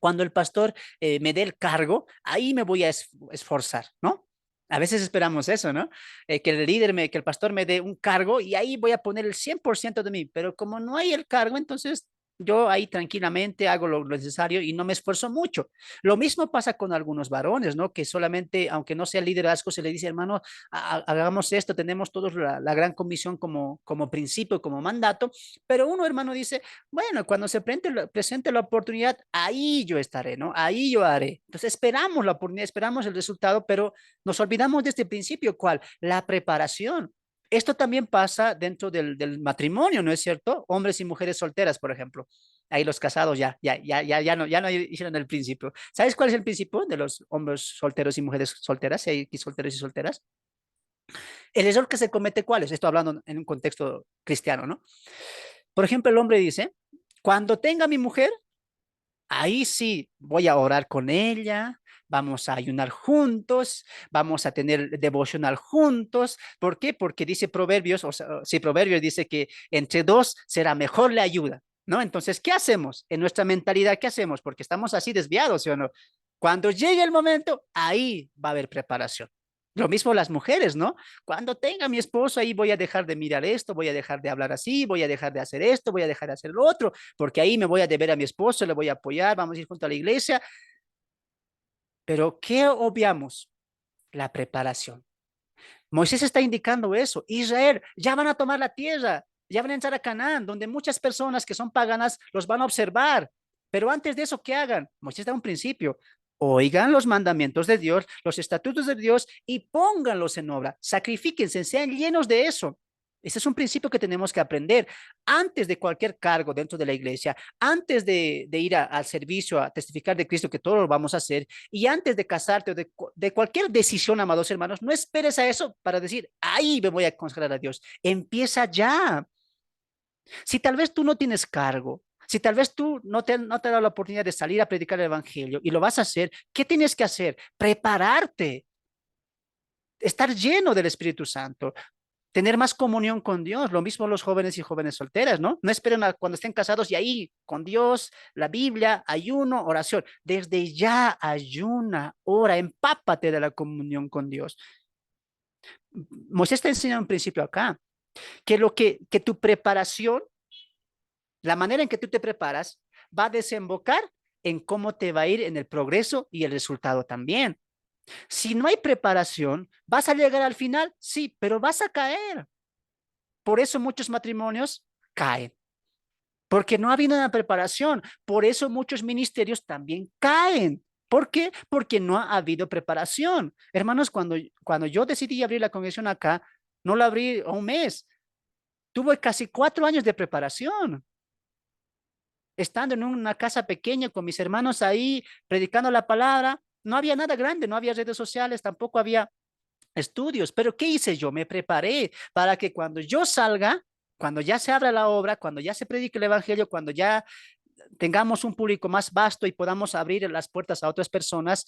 cuando el pastor me dé el cargo, ahí me voy a esforzar, ¿no? A veces esperamos eso, ¿no? Que el líder, que el pastor me dé un cargo y ahí voy a poner el 100% de mí, pero como no hay el cargo, entonces yo ahí tranquilamente hago lo necesario y no me esfuerzo mucho. Lo mismo pasa con algunos varones, ¿no? Que solamente, aunque no sea liderazgo, se le dice, hermano, hagamos esto, tenemos todos la gran comisión como principio, como mandato, pero uno, hermano, dice, bueno, cuando se presente la oportunidad, ahí yo estaré, ¿no? Ahí yo haré. Entonces esperamos la oportunidad, esperamos el resultado, pero nos olvidamos de este principio, ¿cuál? La preparación. Esto también pasa dentro del matrimonio, ¿no es cierto? Hombres y mujeres solteras, por ejemplo. Ahí los casados ya no hicieron el principio. ¿Sabes cuál es el principio de los hombres solteros y mujeres solteras? Si hay aquí solteros y solteras. El error que se comete, ¿cuál es? Estoy hablando en un contexto cristiano, ¿no? Por ejemplo, el hombre dice, cuando tenga mi mujer, ahí sí voy a orar con ella, vamos a ayunar juntos, vamos a tener devocional juntos. ¿Por qué? Porque dice Proverbios, o sea, sí, Proverbios dice que entre dos será mejor la ayuda, ¿no? Entonces, ¿qué hacemos? En nuestra mentalidad, ¿qué hacemos? Porque estamos así desviados, ¿sí o no? Cuando llegue el momento, ahí va a haber preparación. Lo mismo las mujeres, ¿no? Cuando tenga mi esposo, ahí voy a dejar de mirar esto, voy a dejar de hablar así, voy a dejar de hacer esto, voy a dejar de hacer lo otro, porque ahí me voy a deber a mi esposo, le voy a apoyar, vamos a ir junto a la iglesia. Pero ¿qué obviamos? La preparación. Moisés está indicando eso. Israel, ya van a tomar la tierra, ya van a entrar a Canaán, donde muchas personas que son paganas los van a observar. Pero antes de eso, ¿qué hagan? Moisés da un principio. Oigan los mandamientos de Dios, los estatutos de Dios y pónganlos en obra. Sacrifíquense, sean llenos de eso. Ese es un principio que tenemos que aprender antes de cualquier cargo dentro de la iglesia, antes de ir al servicio, a testificar de Cristo, que todo lo vamos a hacer, y antes de casarte o de cualquier decisión, amados hermanos, no esperes a eso para decir, ahí me voy a consagrar a Dios. Empieza ya. Si tal vez tú no tienes cargo, si tal vez tú no te has dado la oportunidad de salir a predicar el evangelio y lo vas a hacer, ¿qué tienes que hacer? Prepararte, estar lleno del Espíritu Santo, tener más comunión con Dios. Lo mismo los jóvenes y jóvenes solteras, ¿no? No esperen a cuando estén casados y ahí con Dios, la Biblia, ayuno, oración. Desde ya ayuna, ora, empápate de la comunión con Dios. Moisés está enseñando un principio acá, que tu preparación, la manera en que tú te preparas, va a desembocar en cómo te va a ir en el progreso y el resultado también. Si no hay preparación, ¿vas a llegar al final? Sí, pero vas a caer. Por eso muchos matrimonios caen, porque no ha habido una preparación. Por eso muchos ministerios también caen. ¿Por qué? Porque no ha habido preparación. Hermanos, cuando yo decidí abrir la congregación acá, no la abrí un mes. Tuve casi 4 años de preparación, estando en una casa pequeña con mis hermanos ahí, predicando la palabra. No había nada grande, no había redes sociales, tampoco había estudios. Pero ¿qué hice yo? Me preparé para que cuando yo salga, cuando ya se abra la obra, cuando ya se predique el evangelio, cuando ya tengamos un público más vasto y podamos abrir las puertas a otras personas,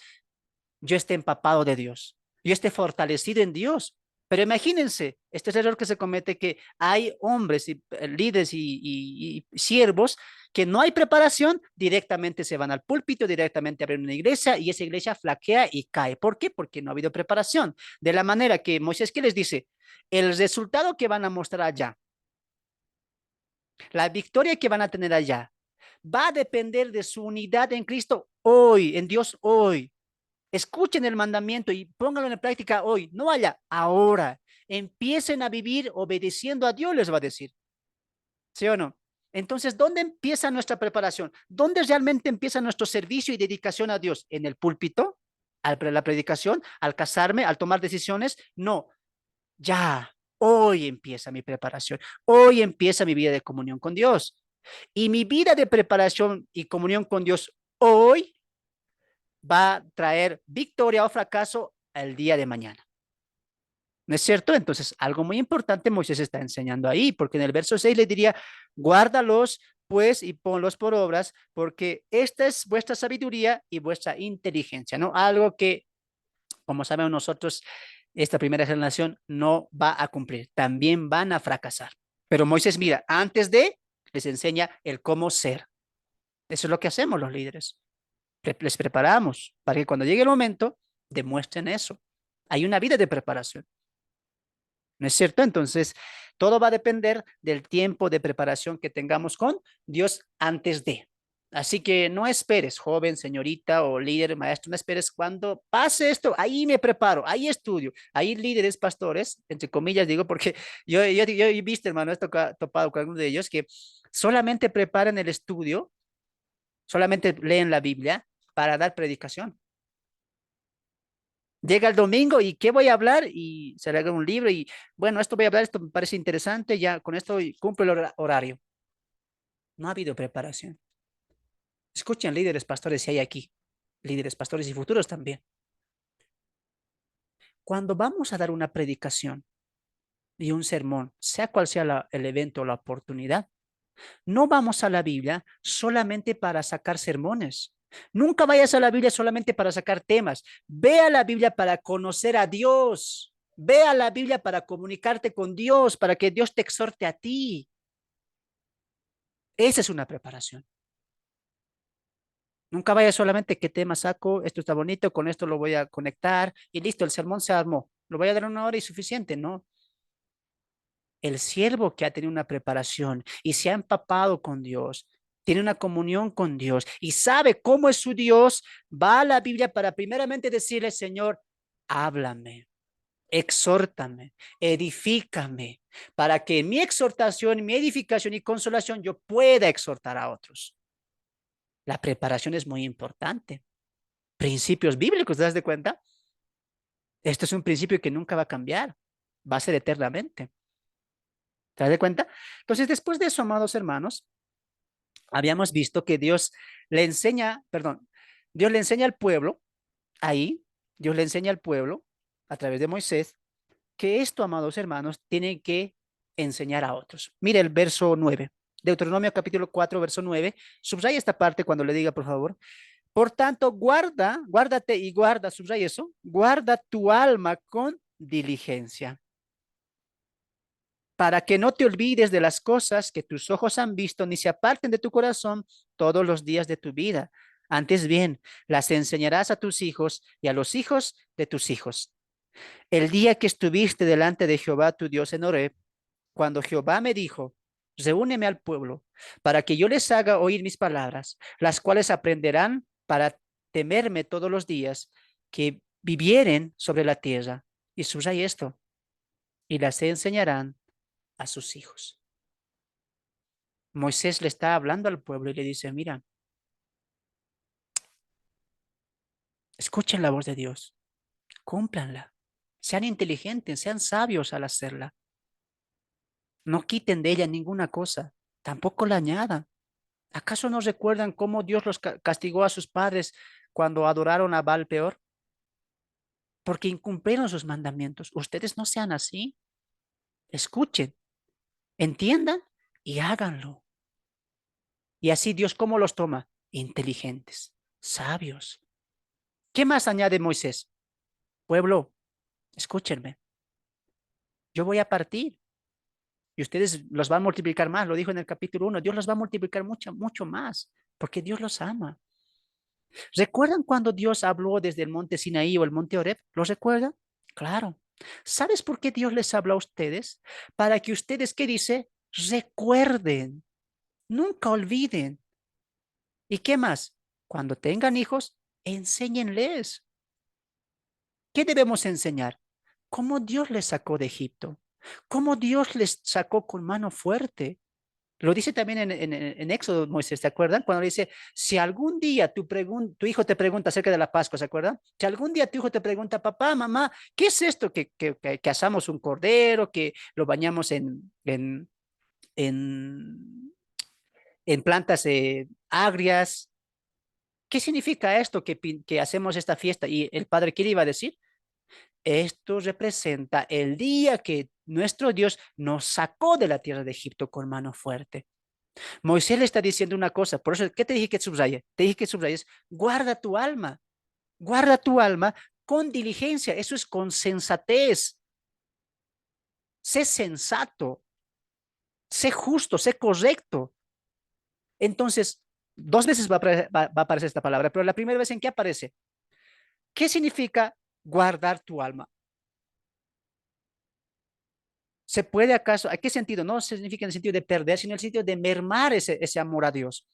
yo esté empapado de Dios, yo esté fortalecido en Dios. Pero imagínense, este es el error que se comete, que hay hombres y líderes y siervos que no hay preparación, directamente se van al púlpito, directamente abren una iglesia y esa iglesia flaquea y cae. ¿Por qué? Porque no ha habido preparación. De la manera que Moisés, ¿qué les dice? El resultado que van a mostrar allá, la victoria que van a tener allá, va a depender de su unidad en Cristo hoy, en Dios hoy. Escuchen el mandamiento y pónganlo en práctica hoy, no allá, ahora. Empiecen a vivir obedeciendo a Dios, les va a decir. ¿Sí o no? Entonces, ¿dónde empieza nuestra preparación? ¿Dónde realmente empieza nuestro servicio y dedicación a Dios? ¿En el púlpito? ¿Al la predicación? ¿Al casarme? ¿Al tomar decisiones? No, ya. Hoy empieza mi preparación. Hoy empieza mi vida de comunión con Dios. Y mi vida de preparación y comunión con Dios hoy va a traer victoria o fracaso el día de mañana. ¿No es cierto? Entonces, algo muy importante Moisés está enseñando ahí, porque en el verso 6 le diría, guárdalos pues y ponlos por obras, porque esta es vuestra sabiduría y vuestra inteligencia, ¿no? Algo que, como sabemos nosotros, esta primera generación no va a cumplir, también van a fracasar. Pero Moisés, mira, antes de, les enseña el cómo ser. Eso es lo que hacemos los líderes. Les preparamos para que cuando llegue el momento demuestren eso. Hay una vida de preparación. ¿No es cierto? Entonces, todo va a depender del tiempo de preparación que tengamos con Dios antes de. Así que no esperes, joven, señorita o líder, maestro, no esperes cuando pase esto, ahí me preparo, ahí estudio, ahí líderes, pastores, entre comillas digo, porque yo he visto, hermano, he topado con algunos de ellos que solamente preparan el estudio, solamente leen la Biblia para dar predicación. Llega el domingo y ¿qué voy a hablar? Y se le haga un libro y bueno, esto voy a hablar, esto me parece interesante, ya con esto cumple el horario. No ha habido preparación. Escuchen líderes pastores si hay aquí, líderes pastores y futuros también. Cuando vamos a dar una predicación y un sermón, sea cual sea el evento o la oportunidad, no vamos a la Biblia solamente para sacar sermones. Nunca vayas a la Biblia solamente para sacar temas. Ve a la Biblia para conocer a Dios. Ve a la Biblia para comunicarte con Dios, para que Dios te exhorte a ti. Esa es una preparación. Nunca vayas solamente qué tema saco, esto está bonito, con esto lo voy a conectar y listo, el sermón se armó. Lo voy a dar una hora y suficiente, ¿no? El siervo que ha tenido una preparación y se ha empapado con Dios, tiene una comunión con Dios y sabe cómo es su Dios, va a la Biblia para primeramente decirle, Señor, háblame, exhórtame, edifícame, para que en mi exhortación, mi edificación y consolación yo pueda exhortar a otros. La preparación es muy importante. Principios bíblicos, ¿te das de cuenta? Esto es un principio que nunca va a cambiar, va a ser eternamente. ¿Te das de cuenta? Entonces, después de eso, amados hermanos, habíamos visto que Dios le enseña, perdón, Dios le enseña al pueblo, ahí, Dios le enseña al pueblo, a través de Moisés, que esto, amados hermanos, tienen que enseñar a otros. Mire el verso 9, Deuteronomio capítulo 4, verso 9. Subraya esta parte cuando le diga, por favor. Por tanto, guárdate y guarda, subraya eso, guarda tu alma con diligencia para que no te olvides de las cosas que tus ojos han visto, ni se aparten de tu corazón todos los días de tu vida. Antes bien, las enseñarás a tus hijos y a los hijos de tus hijos. El día que estuviste delante de Jehová tu Dios en Horeb, cuando Jehová me dijo, reúneme al pueblo, para que yo les haga oír mis palabras, las cuales aprenderán para temerme todos los días que vivieren sobre la tierra. Y subraya esto, y las enseñarán a sus hijos. Moisés le está hablando al pueblo y le dice, mira, escuchen la voz de Dios, cúmplanla, sean inteligentes, sean sabios al hacerla, no quiten de ella ninguna cosa, tampoco la añadan. ¿Acaso no recuerdan cómo Dios los castigó a sus padres cuando adoraron a Baal peor? Porque incumplieron sus mandamientos. Ustedes no sean así, escuchen, entiendan y háganlo. Y así Dios, ¿cómo los toma? Inteligentes, sabios. ¿Qué más añade Moisés? Pueblo, escúchenme, yo voy a partir y ustedes los van a multiplicar más, lo dijo en el capítulo 1, Dios los va a multiplicar mucho, mucho más, porque Dios los ama. ¿Recuerdan cuando Dios habló desde el monte Sinaí o el monte Horeb? ¿Los recuerdan? Claro. ¿Sabes por qué Dios les habló a ustedes? Para que ustedes, ¿qué dice? Recuerden, nunca olviden. ¿Y qué más? Cuando tengan hijos, enséñenles. ¿Qué debemos enseñar? Cómo Dios les sacó de Egipto, cómo Dios les sacó con mano fuerte. Lo dice también en Éxodo, Moisés, ¿te acuerdan? Cuando le dice, si algún día tu hijo te pregunta acerca de la Pascua, ¿se acuerdan? Si algún día tu hijo te pregunta, papá, mamá, ¿qué es esto que asamos un cordero, que lo bañamos en, en plantas agrias? ¿Qué significa esto que hacemos esta fiesta? Y el padre, ¿qué le iba a decir? Esto representa el día que nuestro Dios nos sacó de la tierra de Egipto con mano fuerte. Moisés le está diciendo una cosa, por eso, ¿qué te dije que subraye? Te dije que subrayes, guarda tu alma con diligencia, eso es con sensatez, sé sensato, sé justo, sé correcto. Entonces, dos veces va a aparecer esta palabra, pero la primera vez en qué aparece. ¿Qué significa guardar tu alma? ¿Se puede acaso? ¿A qué sentido? No significa en el sentido de perder, sino en el sentido de mermar ese amor a Dios,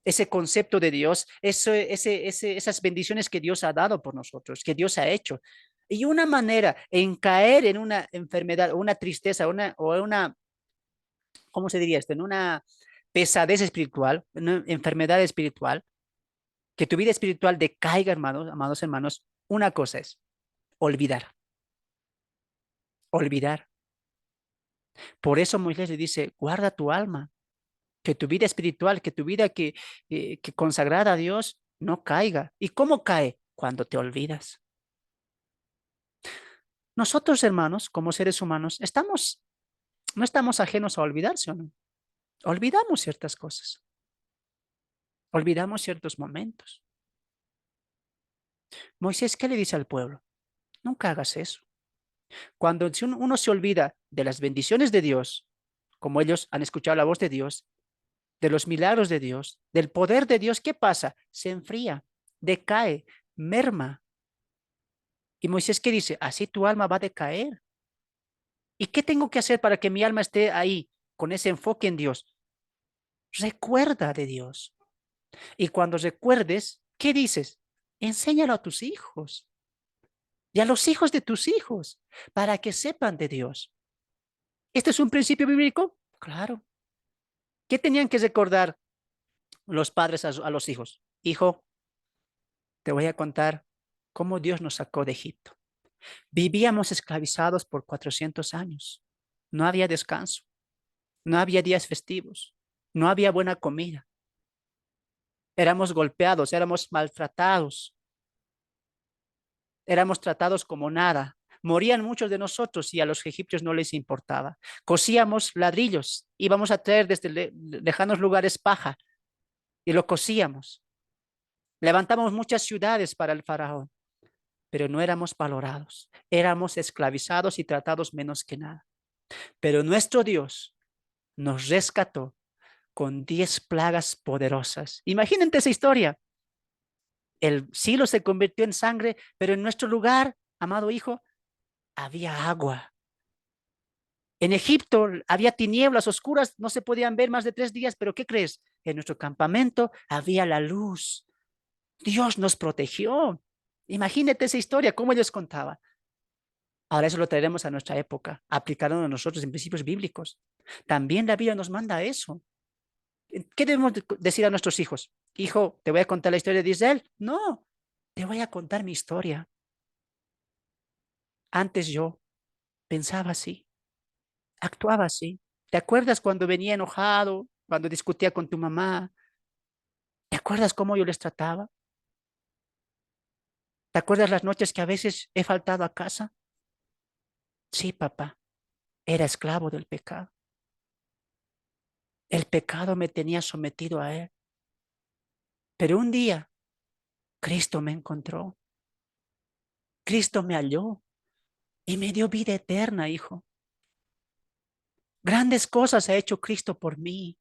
ese concepto de Dios, esas bendiciones que Dios ha dado por nosotros, que Dios ha hecho. Y una manera en caer en una enfermedad, una tristeza, ¿cómo se diría esto? En una pesadez espiritual, una enfermedad espiritual, que tu vida espiritual decaiga, hermanos, amados hermanos, una cosa es olvidar, olvidar. Por eso Moisés le dice, guarda tu alma, que tu vida espiritual, que tu vida que consagrada a Dios no caiga. ¿Y cómo cae? Cuando te olvidas. Nosotros, hermanos, como seres humanos, no estamos ajenos a olvidarse, ¿o no? Olvidamos ciertas cosas, olvidamos ciertos momentos. Moisés, ¿qué le dice al pueblo? Nunca hagas eso. Cuando uno se olvida de las bendiciones de Dios, como ellos han escuchado la voz de Dios, de los milagros de Dios, del poder de Dios, ¿qué pasa? Se enfría, decae, merma. Y Moisés, ¿qué dice? Así tu alma va a decaer. ¿Y qué tengo que hacer para que mi alma esté ahí, con ese enfoque en Dios? Recuerda de Dios. Y cuando recuerdes, ¿qué dices? Enséñalo a tus hijos y a los hijos de tus hijos para que sepan de Dios. ¿Este es un principio bíblico? Claro. ¿Qué tenían que recordar los padres a los hijos? Hijo, te voy a contar cómo Dios nos sacó de Egipto. Vivíamos esclavizados por 400 años. No había descanso, no había días festivos, no había buena comida. Éramos golpeados, éramos maltratados, éramos tratados como nada. Morían muchos de nosotros y a los egipcios no les importaba. Cosíamos ladrillos, íbamos a traer desde lejanos lugares paja y lo cosíamos. Levantamos muchas ciudades para el faraón, pero no éramos valorados. Éramos esclavizados y tratados menos que nada. Pero nuestro Dios nos rescató con 10 plagas poderosas. Imagínense esa historia. El Silo se convirtió en sangre, pero en nuestro lugar, amado hijo, había agua. En Egipto había tinieblas oscuras, no se podían ver más de 3 días, pero ¿qué crees? En nuestro campamento había la luz. Dios nos protegió. Imagínate esa historia, cómo ellos contaban. Ahora eso lo traeremos a nuestra época, aplicando a nosotros en principios bíblicos. También la Biblia nos manda eso. ¿Qué debemos decir a nuestros hijos? Hijo, ¿te voy a contar la historia de Israel? No, te voy a contar mi historia. Antes yo pensaba así, actuaba así. ¿Te acuerdas cuando venía enojado, cuando discutía con tu mamá? ¿Te acuerdas cómo yo les trataba? ¿Te acuerdas las noches que a veces he faltado a casa? Sí, papá, era esclavo del pecado. El pecado me tenía sometido a él. Pero un día Cristo me encontró, Cristo me halló y me dio vida eterna, hijo. Grandes cosas ha hecho Cristo por mí.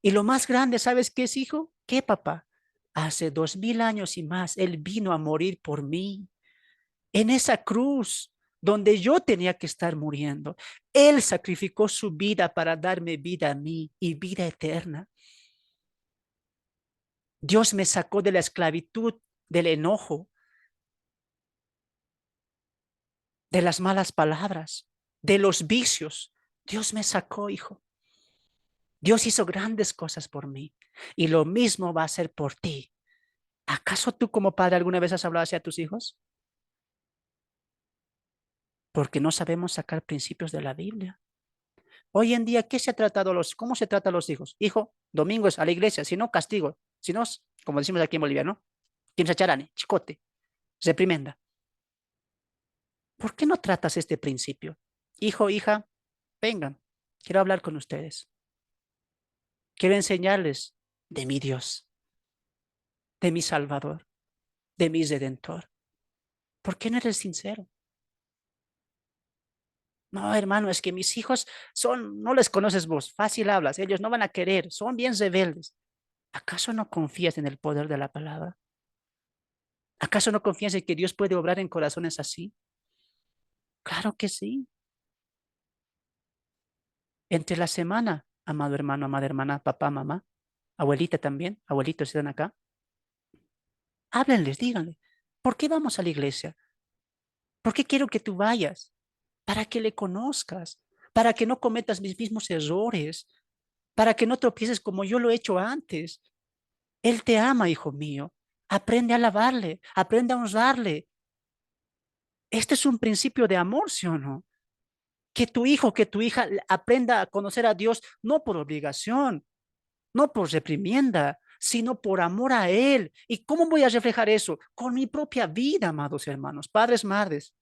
Y lo más grande, ¿sabes qué es, hijo? ¿Qué, papá? Hace 2000 años y más, Él vino a morir por mí. En esa cruz donde yo tenía que estar muriendo. Él sacrificó su vida para darme vida a mí y vida eterna. Dios me sacó de la esclavitud, del enojo, de las malas palabras, de los vicios. Dios me sacó, hijo. Dios hizo grandes cosas por mí y lo mismo va a hacer por ti. ¿Acaso tú como padre alguna vez has hablado hacia tus hijos? Porque no sabemos sacar principios de la Biblia. Hoy en día, ¿cómo se trata a los hijos? Hijo, domingo es a la iglesia, si no, castigo. Si no, como decimos aquí en Bolivia, ¿no? Quien se charane, chicote, reprimenda. ¿Por qué no tratas este principio? Hijo, hija, vengan, quiero hablar con ustedes. Quiero enseñarles de mi Dios, de mi Salvador, de mi Redentor. ¿Por qué no eres sincero? No, hermano, es que mis hijos no les conoces vos, fácil hablas, ellos no van a querer, son bien rebeldes. ¿Acaso no confías en el poder de la palabra? ¿Acaso no confías en que Dios puede obrar en corazones así? Claro que sí. Entre la semana, amado hermano, amada hermana, papá, mamá, abuelita también, abuelitos están acá. Háblenles, díganle, ¿por qué vamos a la iglesia? ¿Por qué quiero que tú vayas? Para que le conozcas, para que no cometas mis mismos errores, para que no tropieces como yo lo he hecho antes. Él te ama, hijo mío. Aprende a alabarle, aprende a honrarle. Este es un principio de amor, ¿sí o no? Que tu hijo, que tu hija aprenda a conocer a Dios no por obligación, no por reprimienda, sino por amor a Él. ¿Y cómo voy a reflejar eso? Con mi propia vida, amados hermanos, padres, madres.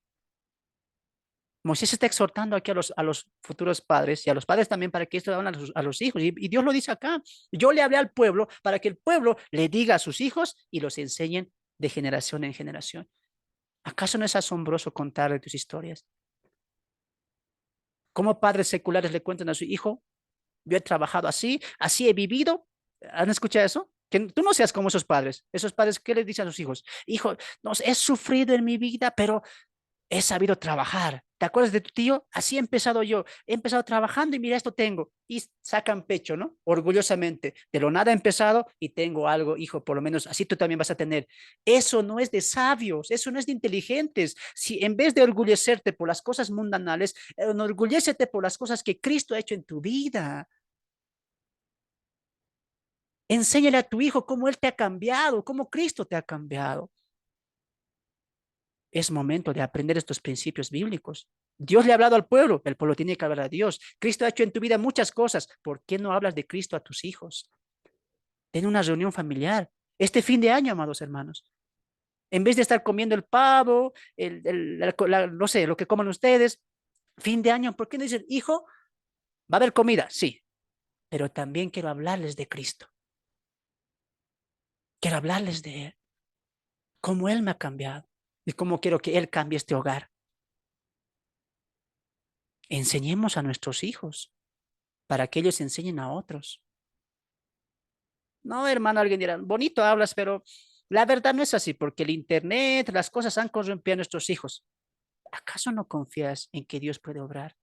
Moisés está exhortando aquí a los futuros padres y a los padres también para que esto hagan a los hijos. Y Dios lo dice acá. Yo le hablé al pueblo para que el pueblo le diga a sus hijos y los enseñen de generación en generación. ¿Acaso no es asombroso contarle tus historias? ¿Cómo padres seculares le cuentan a su hijo? Yo he trabajado así, así he vivido. ¿Han escuchado eso? Que tú no seas como esos padres. Esos padres, ¿qué les dicen a sus hijos? Hijo, no, he sufrido en mi vida, pero he sabido trabajar. ¿Te acuerdas de tu tío? Así he empezado yo. He empezado trabajando y mira, esto tengo. Y sacan pecho, ¿no? Orgullosamente. De lo nada he empezado y tengo algo, hijo, por lo menos así tú también vas a tener. Eso no es de sabios, eso no es de inteligentes. Si en vez de orgullecerte por las cosas mundanales, enorgullécete por las cosas que Cristo ha hecho en tu vida. Enséñale a tu hijo cómo Él te ha cambiado, cómo Cristo te ha cambiado. Es momento de aprender estos principios bíblicos. Dios le ha hablado al pueblo, el pueblo tiene que hablar a Dios. Cristo ha hecho en tu vida muchas cosas. ¿Por qué no hablas de Cristo a tus hijos? Ten una reunión familiar. Este fin de año, amados hermanos, en vez de estar comiendo el pavo, no sé, lo que coman ustedes, fin de año, ¿por qué no dicen, hijo, va a haber comida? Sí, pero también quiero hablarles de Cristo. Quiero hablarles de Él, cómo Él me ha cambiado y cómo quiero que Él cambie este hogar. Enseñemos a nuestros hijos para que ellos enseñen a otros. No, hermano, alguien dirá, bonito hablas, pero la verdad no es así, porque el Internet, las cosas han corrompido a nuestros hijos. ¿Acaso no confías en que Dios puede obrar?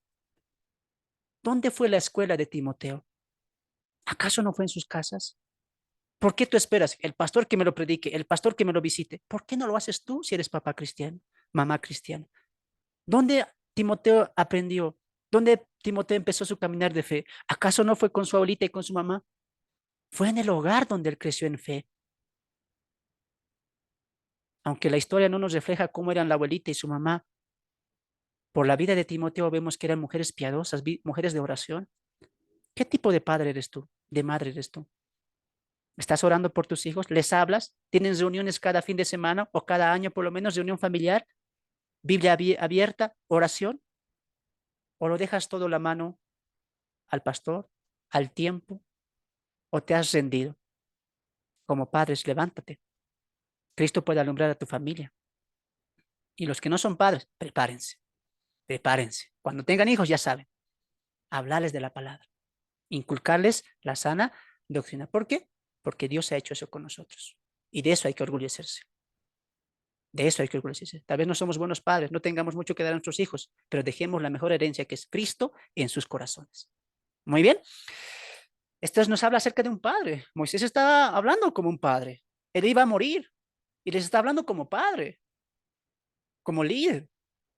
¿Dónde fue la escuela de Timoteo? ¿Acaso no fue en sus casas? ¿Por qué tú esperas el pastor que me lo predique, el pastor que me lo visite? ¿Por qué no lo haces tú si eres papá cristiano, mamá cristiana? ¿Dónde Timoteo aprendió? ¿Dónde Timoteo empezó su caminar de fe? ¿Acaso no fue con su abuelita y con su mamá? Fue en el hogar donde él creció en fe. Aunque la historia no nos refleja cómo eran la abuelita y su mamá, por la vida de Timoteo vemos que eran mujeres piadosas, mujeres de oración. ¿Qué tipo de padre eres tú? ¿De madre eres tú? ¿Estás orando por tus hijos? ¿Les hablas? ¿Tienen reuniones cada fin de semana o cada año por lo menos, reunión familiar? ¿Biblia abierta? ¿Oración? ¿O lo dejas todo la mano al pastor, al tiempo? ¿O te has rendido? Como padres, levántate. Cristo puede alumbrar a tu familia. Y los que no son padres, prepárense, prepárense. Cuando tengan hijos, ya saben, hablarles de la palabra, inculcarles la sana doctrina. ¿Por qué? Porque Dios ha hecho eso con nosotros. Y de eso hay que orgullecerse. De eso hay que orgullecerse. Tal vez no somos buenos padres, no tengamos mucho que dar a nuestros hijos, pero dejemos la mejor herencia que es Cristo en sus corazones. Muy bien. Esto nos habla acerca de un padre. Moisés estaba hablando como un padre. Él iba a morir y les está hablando como padre, como líder.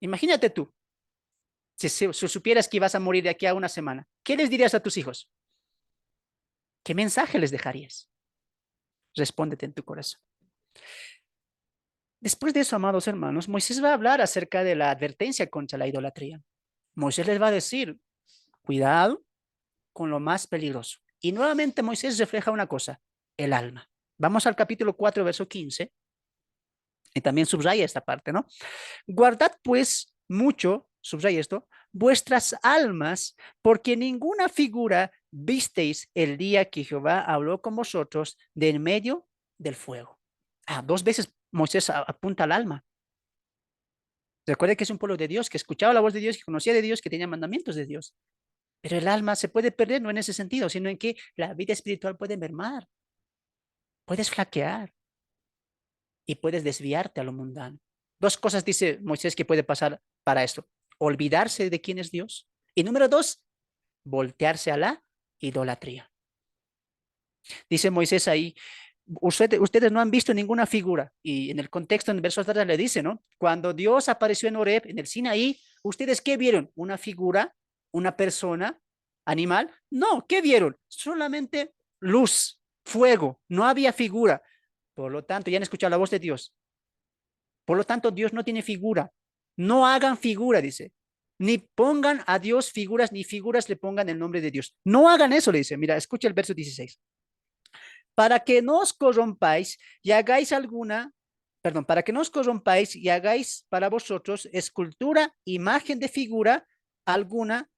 Imagínate tú, si supieras que ibas a morir de aquí a una semana, ¿qué les dirías a tus hijos? ¿Qué mensaje les dejarías? Respóndete en tu corazón. Después de eso, amados hermanos, Moisés va a hablar acerca de la advertencia contra la idolatría. Moisés les va a decir, cuidado con lo más peligroso. Y nuevamente Moisés refleja una cosa, el alma. Vamos al capítulo 4, verso 15, y también subraya esta parte, ¿no? Guardad pues mucho, subraya esto, vuestras almas, porque ninguna figura visteis el día que Jehová habló con vosotros de en medio del fuego. Dos veces Moisés apunta al alma. Recuerde que es un pueblo de Dios, que escuchaba la voz de Dios, que conocía de Dios, que tenía mandamientos de Dios. Pero el alma se puede perder, no en ese sentido, sino en que la vida espiritual puede mermar, puedes flaquear y puedes desviarte a lo mundano. Dos cosas dice Moisés que puede pasar para esto. Olvidarse de quién es Dios. Y número dos, voltearse a la idolatría. Dice Moisés ahí, ustedes no han visto ninguna figura. Y en el contexto, en el verso atrás le dice, ¿no? Cuando Dios apareció en Horeb, en el Sinaí, ¿ustedes qué vieron? ¿Una figura? ¿Una persona? ¿Animal? No, ¿qué vieron? Solamente luz, fuego, no había figura. Por lo tanto, ya han escuchado la voz de Dios. Por lo tanto, Dios no tiene figura. No hagan figura, dice. Ni pongan a Dios figuras, ni figuras le pongan el nombre de Dios. No hagan eso, le dice. Mira, escucha el verso 16. Para que no os corrompáis y hagáis alguna, perdón, para que no os corrompáis y hagáis para vosotros escultura, imagen de figura alguna,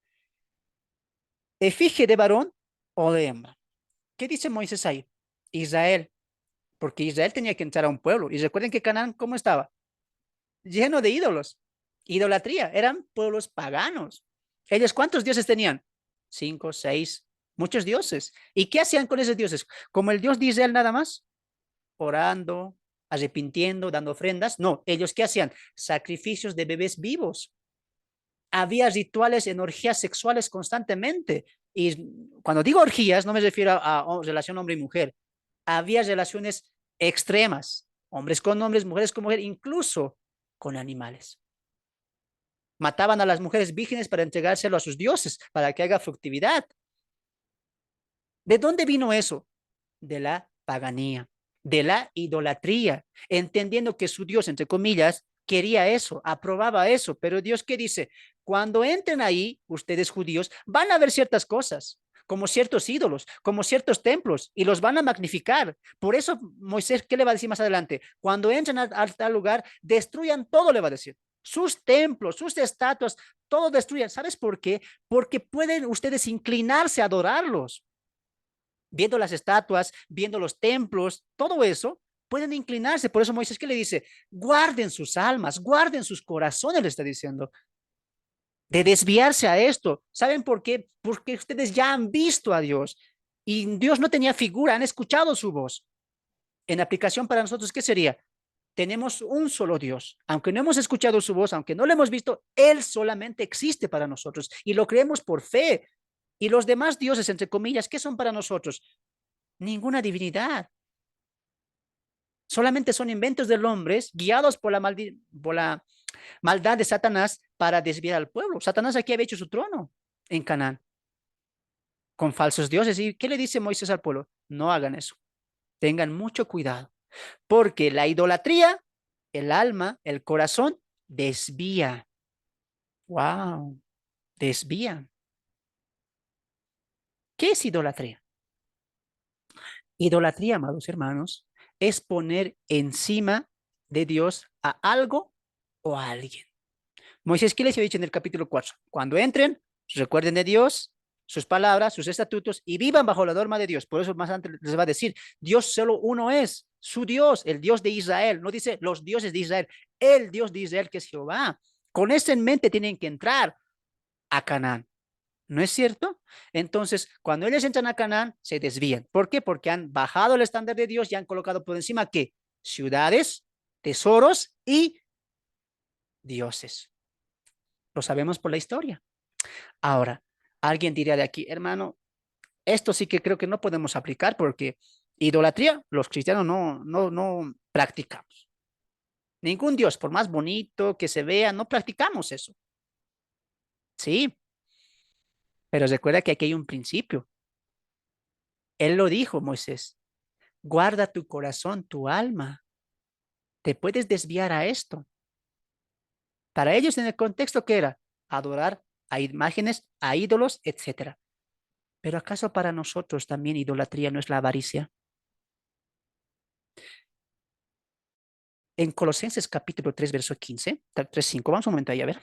efigie de varón o de hembra. ¿Qué dice Moisés ahí? Israel, porque Israel tenía que entrar a un pueblo. Y recuerden que Canaán, ¿cómo estaba? Lleno de ídolos, idolatría, eran pueblos paganos. ¿Ellos cuántos dioses tenían? 5, 6, muchos dioses. ¿Y qué hacían con esos dioses? Como el Dios de Israel nada más, orando, arrepintiendo, dando ofrendas. No, ellos ¿qué hacían? Sacrificios de bebés vivos. Había rituales en orgías sexuales constantemente. Y cuando digo orgías, no me refiero a relación hombre y mujer. Había relaciones extremas, hombres con hombres, mujeres con mujeres, incluso con animales. Mataban a las mujeres vírgenes para entregárselo a sus dioses, para que haga fructividad. ¿De dónde vino eso? De la paganía, de la idolatría, entendiendo que su Dios, entre comillas, quería eso, aprobaba eso, pero Dios qué dice, cuando entren ahí, ustedes judíos, van a ver ciertas cosas, como ciertos ídolos, como ciertos templos, y los van a magnificar. Por eso Moisés, ¿qué le va a decir más adelante? Cuando entren a tal lugar, destruyan todo, le va a decir. Sus templos, sus estatuas, todo destruyan. ¿Sabes por qué? Porque pueden ustedes inclinarse a adorarlos viendo las estatuas, viendo los templos, todo eso, pueden inclinarse. Por eso Moisés, ¿qué le dice? Guarden sus almas, guarden sus corazones, le está diciendo, de desviarse a esto. ¿Saben por qué? Porque ustedes ya han visto a Dios y Dios no tenía figura, han escuchado su voz. En aplicación para nosotros, ¿qué sería? Tenemos un solo Dios. Aunque no hemos escuchado su voz, aunque no lo hemos visto, Él solamente existe para nosotros y lo creemos por fe. Y los demás dioses, entre comillas, ¿qué son para nosotros? Ninguna divinidad. Solamente son inventos del hombre guiados por la maldad de Satanás para desviar al pueblo. Satanás aquí había hecho su trono en Canaán con falsos dioses. ¿Y qué le dice Moisés al pueblo? No hagan eso. Tengan mucho cuidado, porque la idolatría, el alma, el corazón, desvía. Wow, desvía. ¿Qué es idolatría? Idolatría, amados hermanos, es poner encima de Dios a algo o a alguien. Moisés, ¿qué les había dicho en el capítulo 4? Cuando entren, recuerden de Dios, sus palabras, sus estatutos y vivan bajo la norma de Dios. Por eso más antes les va a decir, Dios solo uno es, su Dios, el Dios de Israel. No dice los dioses de Israel, el Dios de Israel que es Jehová. Con eso en mente tienen que entrar a Canaán. ¿No es cierto? Entonces, cuando ellos entran a Canaán, se desvían. ¿Por qué? Porque han bajado el estándar de Dios y han colocado por encima ¿qué? Ciudades, tesoros y dioses. Lo sabemos por la historia. Ahora, alguien diría de aquí, hermano, esto sí que creo que no podemos aplicar porque idolatría los cristianos no practicamos. Ningún Dios, por más bonito que se vea, no practicamos eso. Sí, pero recuerda que aquí hay un principio. Él lo dijo, Moisés, guarda tu corazón, tu alma. Te puedes desviar a esto. Para ellos en el contexto que era adorar a imágenes, a ídolos, etcétera. Pero ¿acaso para nosotros también idolatría no es la avaricia? En Colosenses capítulo 3, verso 15, 3, 5, vamos un momento ahí a ver.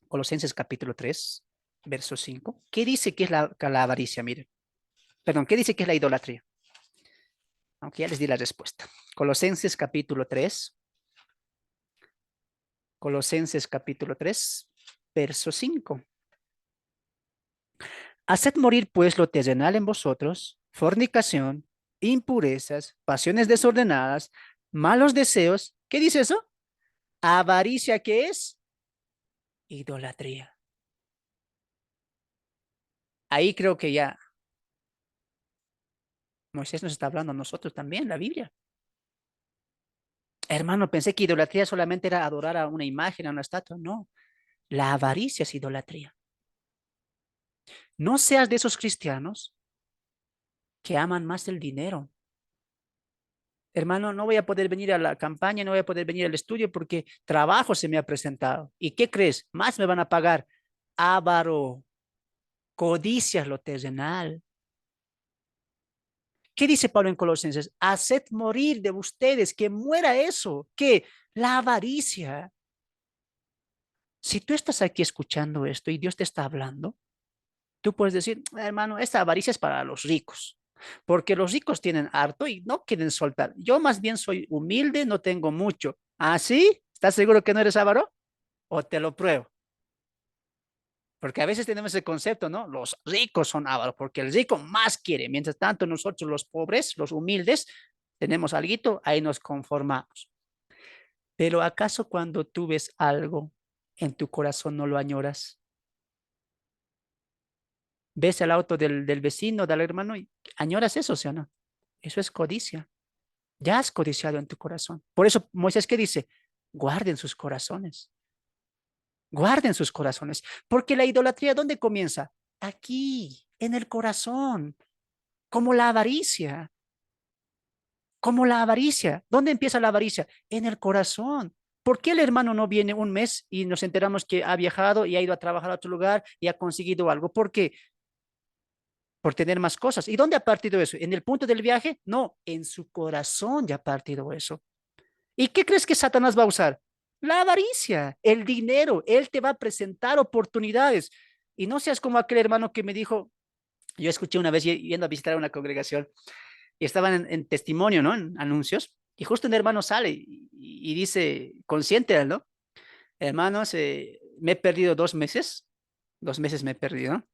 Colosenses capítulo 3, verso 5. ¿Qué dice que es la avaricia? Mire, perdón, ¿qué dice que es la idolatría? Aunque ya les di la respuesta. Colosenses capítulo 3, Colosenses capítulo 3, verso 5. Haced morir pues lo terrenal en vosotros, fornicación, impurezas, pasiones desordenadas, malos deseos. ¿Qué dice eso? Avaricia, ¿qué es? Idolatría. Ahí creo que ya Moisés nos está hablando a nosotros también, la Biblia. Hermano, pensé que idolatría solamente era adorar a una imagen, a una estatua. No, la avaricia es idolatría. No seas de esos cristianos que aman más el dinero. Hermano, no voy a poder venir a la campaña, no voy a poder venir al estudio porque trabajo se me ha presentado. ¿Y qué crees? Más me van a pagar. Avaro, codicias lo terrenal. ¿Qué dice Pablo en Colosenses? Haced morir de ustedes, que muera eso, que la avaricia. Si tú estás aquí escuchando esto y Dios te está hablando, tú puedes decir, hermano, esta avaricia es para los ricos, porque los ricos tienen harto y no quieren soltar. Yo más bien soy humilde, no tengo mucho. ¿Ah, sí? ¿Estás seguro que no eres avaro? ¿O te lo pruebo? Porque a veces tenemos ese concepto, ¿no? Los ricos son avaros, porque el rico más quiere. Mientras tanto, nosotros los pobres, los humildes, tenemos algo, ahí nos conformamos. Pero ¿acaso cuando tú ves algo en tu corazón no lo añoras? ¿Ves el auto del vecino, del hermano y añoras eso, sí o no? Eso es codicia. Ya has codiciado en tu corazón. Por eso Moisés, ¿qué dice? Guarden sus corazones. Guarden sus corazones. Porque la idolatría, ¿dónde comienza? Aquí, en el corazón, como la avaricia. Como la avaricia. ¿Dónde empieza la avaricia? En el corazón. ¿Por qué el hermano no viene un mes y nos enteramos que ha viajado y ha ido a trabajar a otro lugar y ha conseguido algo? ¿Por qué? Por tener más cosas. ¿Y dónde ha partido eso? ¿En el punto del viaje? No, en su corazón ya ha partido eso. ¿Y qué crees que Satanás va a usar? La avaricia, el dinero. Él te va a presentar oportunidades. Y no seas como aquel hermano que me dijo, yo escuché una vez yendo a visitar una congregación y estaban en testimonio, ¿no? En anuncios. Y justo un hermano sale y dice, consciente, ¿no? Hermanos, me he perdido 2 meses. 2 meses me he perdido, ¿no?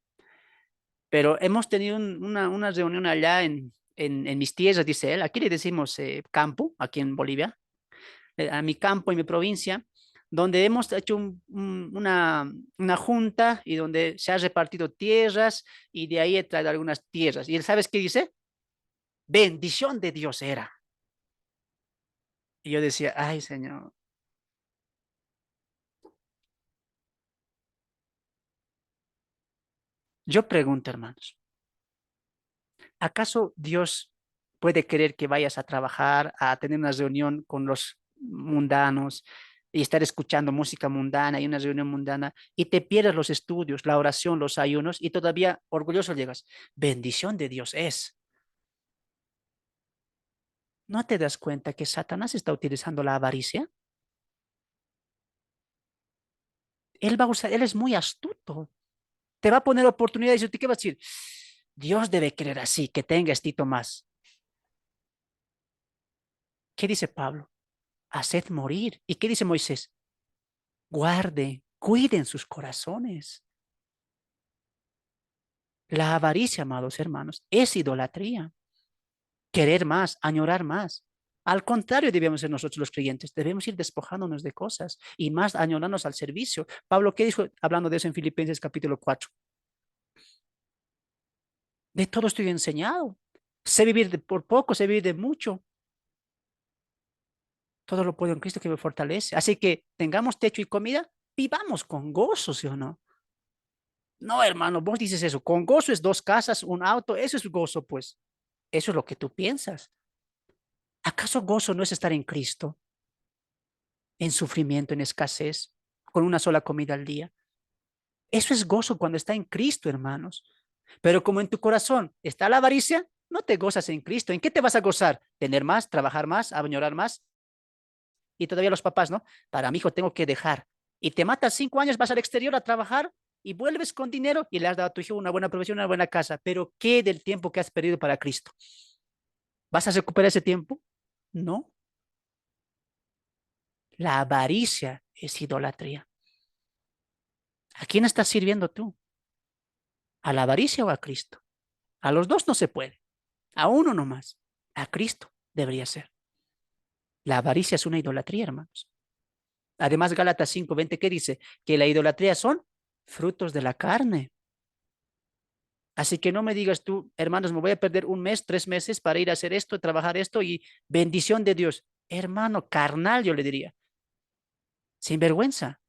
Pero hemos tenido una reunión allá en mis tierras, dice él. Aquí le decimos campo, aquí en Bolivia, a mi campo y mi provincia, donde hemos hecho una junta y donde se ha repartido tierras y de ahí he traído algunas tierras. ¿Y él sabes qué dice? Bendición de Dios era. Y yo decía, ay, Señor. Yo pregunto, hermanos, ¿acaso Dios puede querer que vayas a trabajar, a tener una reunión con los mundanos y estar escuchando música mundana y una reunión mundana y te pierdas los estudios, la oración, los ayunos y todavía orgulloso llegas? Bendición de Dios es. ¿No te das cuenta que Satanás está utilizando la avaricia? Él va a usar, él es muy astuto. Te va a poner oportunidades y tú qué vas a decir, Dios debe querer así, que tenga estito más. ¿Qué dice Pablo? Haced morir. ¿Y qué dice Moisés? Guarden, cuiden sus corazones. La avaricia, amados hermanos, es idolatría. Querer más, añorar más. Al contrario, debemos ser nosotros los creyentes. Debemos ir despojándonos de cosas y más añorarnos al servicio. Pablo, ¿qué dijo hablando de eso en Filipenses capítulo 4? De todo estoy enseñado. Sé vivir por poco, sé vivir de mucho. Todo lo puedo en Cristo que me fortalece. Así que tengamos techo y comida, vivamos con gozo, ¿sí o no? No, hermano, vos dices eso. Con gozo es 2 casas, un auto, eso es gozo, pues. Eso es lo que tú piensas. ¿Acaso gozo no es estar en Cristo, en sufrimiento, en escasez, con una sola comida al día? Eso es gozo cuando está en Cristo, hermanos. Pero como en tu corazón está la avaricia, no te gozas en Cristo. ¿En qué te vas a gozar? ¿Tener más, trabajar más, añorar más? Y todavía los papás, ¿no? Para mi hijo tengo que dejar. y te matas 5 años, vas al exterior a trabajar y vuelves con dinero y le has dado a tu hijo una buena profesión, una buena casa. Pero ¿qué del tiempo que has perdido para Cristo? ¿Vas a recuperar ese tiempo? No. La avaricia es idolatría. ¿A quién estás sirviendo tú? ¿A la avaricia o a Cristo? A los dos no se puede. A uno nomás. A Cristo debería ser. La avaricia es una idolatría, hermanos. Además, Gálatas 5:20, ¿qué dice? Que la idolatría son frutos de la carne. Así que no me digas tú, hermanos, me voy a perder un mes, 3 meses para ir a hacer esto, trabajar esto y bendición de Dios. Hermano, carnal, yo le diría. Sin vergüenza.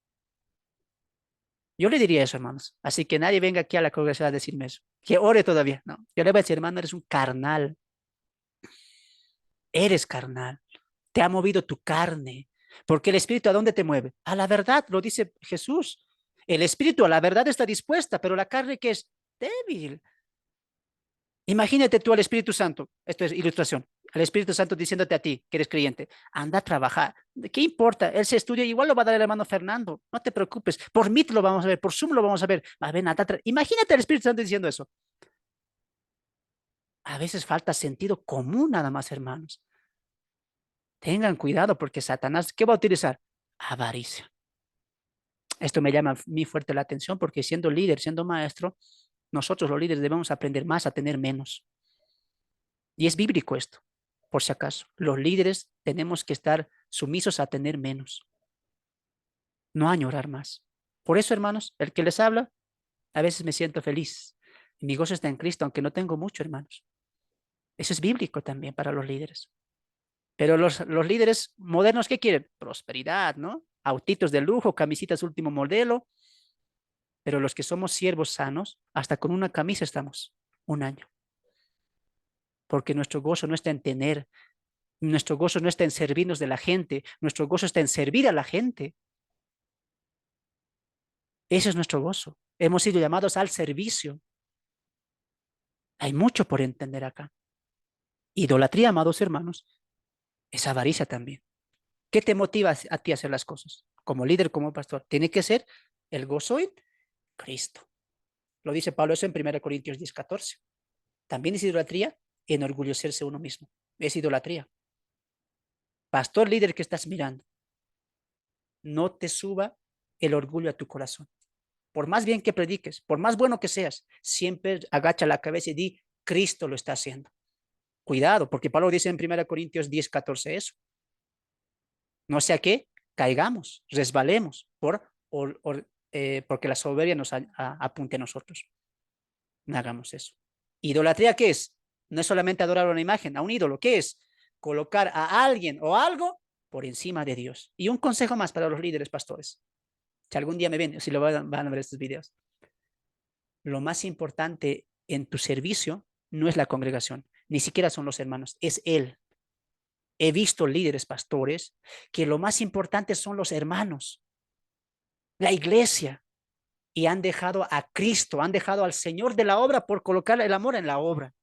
Yo le diría eso, hermanos. Así que nadie venga aquí a la congregación a decirme eso. Que ore todavía. No, yo le voy a decir, hermano, eres un carnal. Eres carnal. Te ha movido tu carne. Porque el Espíritu, ¿a dónde te mueve? A la verdad, lo dice Jesús. El Espíritu a la verdad está dispuesta, pero la carne que es débil. Imagínate tú al Espíritu Santo, esto es ilustración, al Espíritu Santo diciéndote a ti, que eres creyente, anda a trabajar. ¿Qué importa? Él se estudia, igual lo va a dar el hermano Fernando, no te preocupes, por Meet lo vamos a ver, por Zoom lo vamos a ver. A ver, imagínate al Espíritu Santo diciendo eso. A veces falta sentido común nada más, hermanos. Tengan cuidado porque Satanás, ¿qué va a utilizar? Avaricia. Esto me llama muy fuerte la atención porque siendo líder, siendo maestro, nosotros los líderes debemos aprender más a tener menos. Y es bíblico esto, por si acaso. Los líderes tenemos que estar sumisos a tener menos, no a añorar más. Por eso, hermanos, el que les habla, a veces me siento feliz. Mi gozo está en Cristo, aunque no tengo mucho, hermanos. Eso es bíblico también para los líderes. Pero los líderes modernos, ¿qué quieren? Prosperidad, ¿no? Autitos de lujo, camisitas último modelo. Pero los que somos siervos sanos, hasta con una camisa estamos un año. Porque nuestro gozo no está en tener, nuestro gozo no está en servirnos de la gente, nuestro gozo está en servir a la gente. Ese es nuestro gozo. Hemos sido llamados al servicio. Hay mucho por entender acá. Idolatría, amados hermanos, es avaricia también. ¿Qué te motiva a ti a hacer las cosas? Como líder, como pastor, tiene que ser el gozo en Cristo. Lo dice Pablo eso en 1 Corintios 10:14. También es idolatría enorgullecerse uno mismo. Es idolatría. Pastor, líder que estás mirando, no te suba el orgullo a tu corazón. Por más bien que prediques, por más bueno que seas, siempre agacha la cabeza y di, Cristo lo está haciendo. Cuidado, porque Pablo dice en 1 Corintios 10:14 eso. No sea que caigamos, resbalemos porque la soberbia nos apunte a nosotros. No hagamos eso. ¿Idolatría qué es? No es solamente adorar a una imagen, a un ídolo. ¿Qué es? Colocar a alguien o algo por encima de Dios. Y un consejo más para los líderes pastores. Si algún día me ven, si lo van a ver estos videos. Lo más importante en tu servicio no es la congregación, ni siquiera son los hermanos, es Él. He visto líderes pastores que lo más importante son los hermanos, la iglesia, y han dejado a Cristo, han dejado al Señor de la obra por colocar el amor en la obra.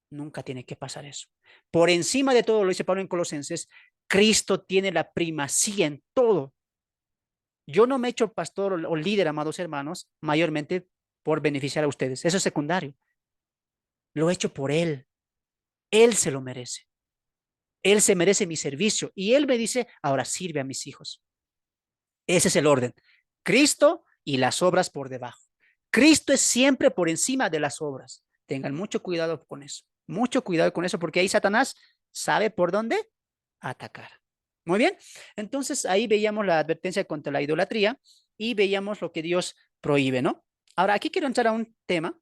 Nunca tiene que pasar eso. Por encima de todo, lo dice Pablo en Colosenses, Cristo tiene la primacía en todo. Yo no me he hecho pastor o líder, amados hermanos, mayormente por beneficiar a ustedes. Eso es secundario. Lo he hecho por Él. Él se lo merece. Él se merece mi servicio. Y Él me dice, ahora sirve a mis hijos. Ese es el orden. Cristo y las obras por debajo. Cristo es siempre por encima de las obras. Tengan mucho cuidado con eso. Mucho cuidado con eso porque ahí Satanás sabe por dónde atacar. Muy bien. Entonces ahí veíamos la advertencia contra la idolatría y veíamos lo que Dios prohíbe, ¿no? Ahora aquí quiero entrar a un tema.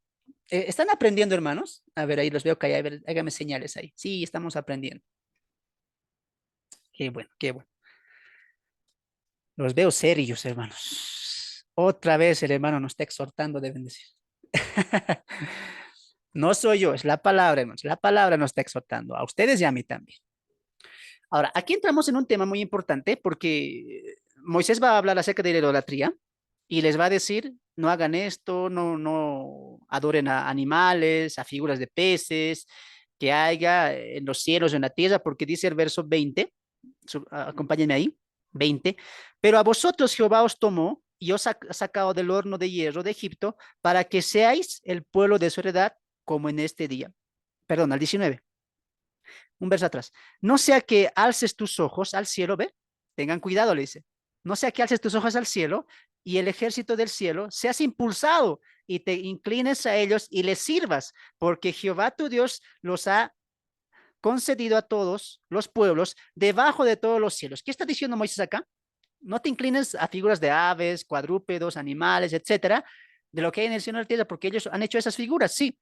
¿Están aprendiendo, hermanos? A ver, ahí los veo que hay, hágame señales ahí. Sí, estamos aprendiendo. Qué bueno, qué bueno. Los veo serios, hermanos. Otra vez el hermano nos está exhortando, deben decir. No soy yo, es la palabra, hermanos. La palabra nos está exhortando a ustedes y a mí también. Ahora, aquí entramos en un tema muy importante porque Moisés va a hablar acerca de la idolatría y les va a decir, no hagan esto, no adoren a animales, a figuras de peces, que haya en los cielos o en la tierra, porque dice el verso 20, acompáñenme ahí. 20. Pero a vosotros Jehová os tomó y os ha sacado del horno de hierro de Egipto para que seáis el pueblo de su heredad como en este día. Perdón, al 19, un verso atrás. No sea que alces tus ojos al cielo, ve, tengan cuidado, le dice. No sea que alces tus ojos al cielo y el ejército del cielo seas impulsado y te inclines a ellos y les sirvas, porque Jehová tu Dios los ha concedido a todos los pueblos debajo de todos los cielos. ¿Qué está diciendo Moisés acá? No te inclines a figuras de aves, cuadrúpedos, animales, etcétera, de lo que hay en el cielo y en la tierra, porque ellos han hecho esas figuras, sí,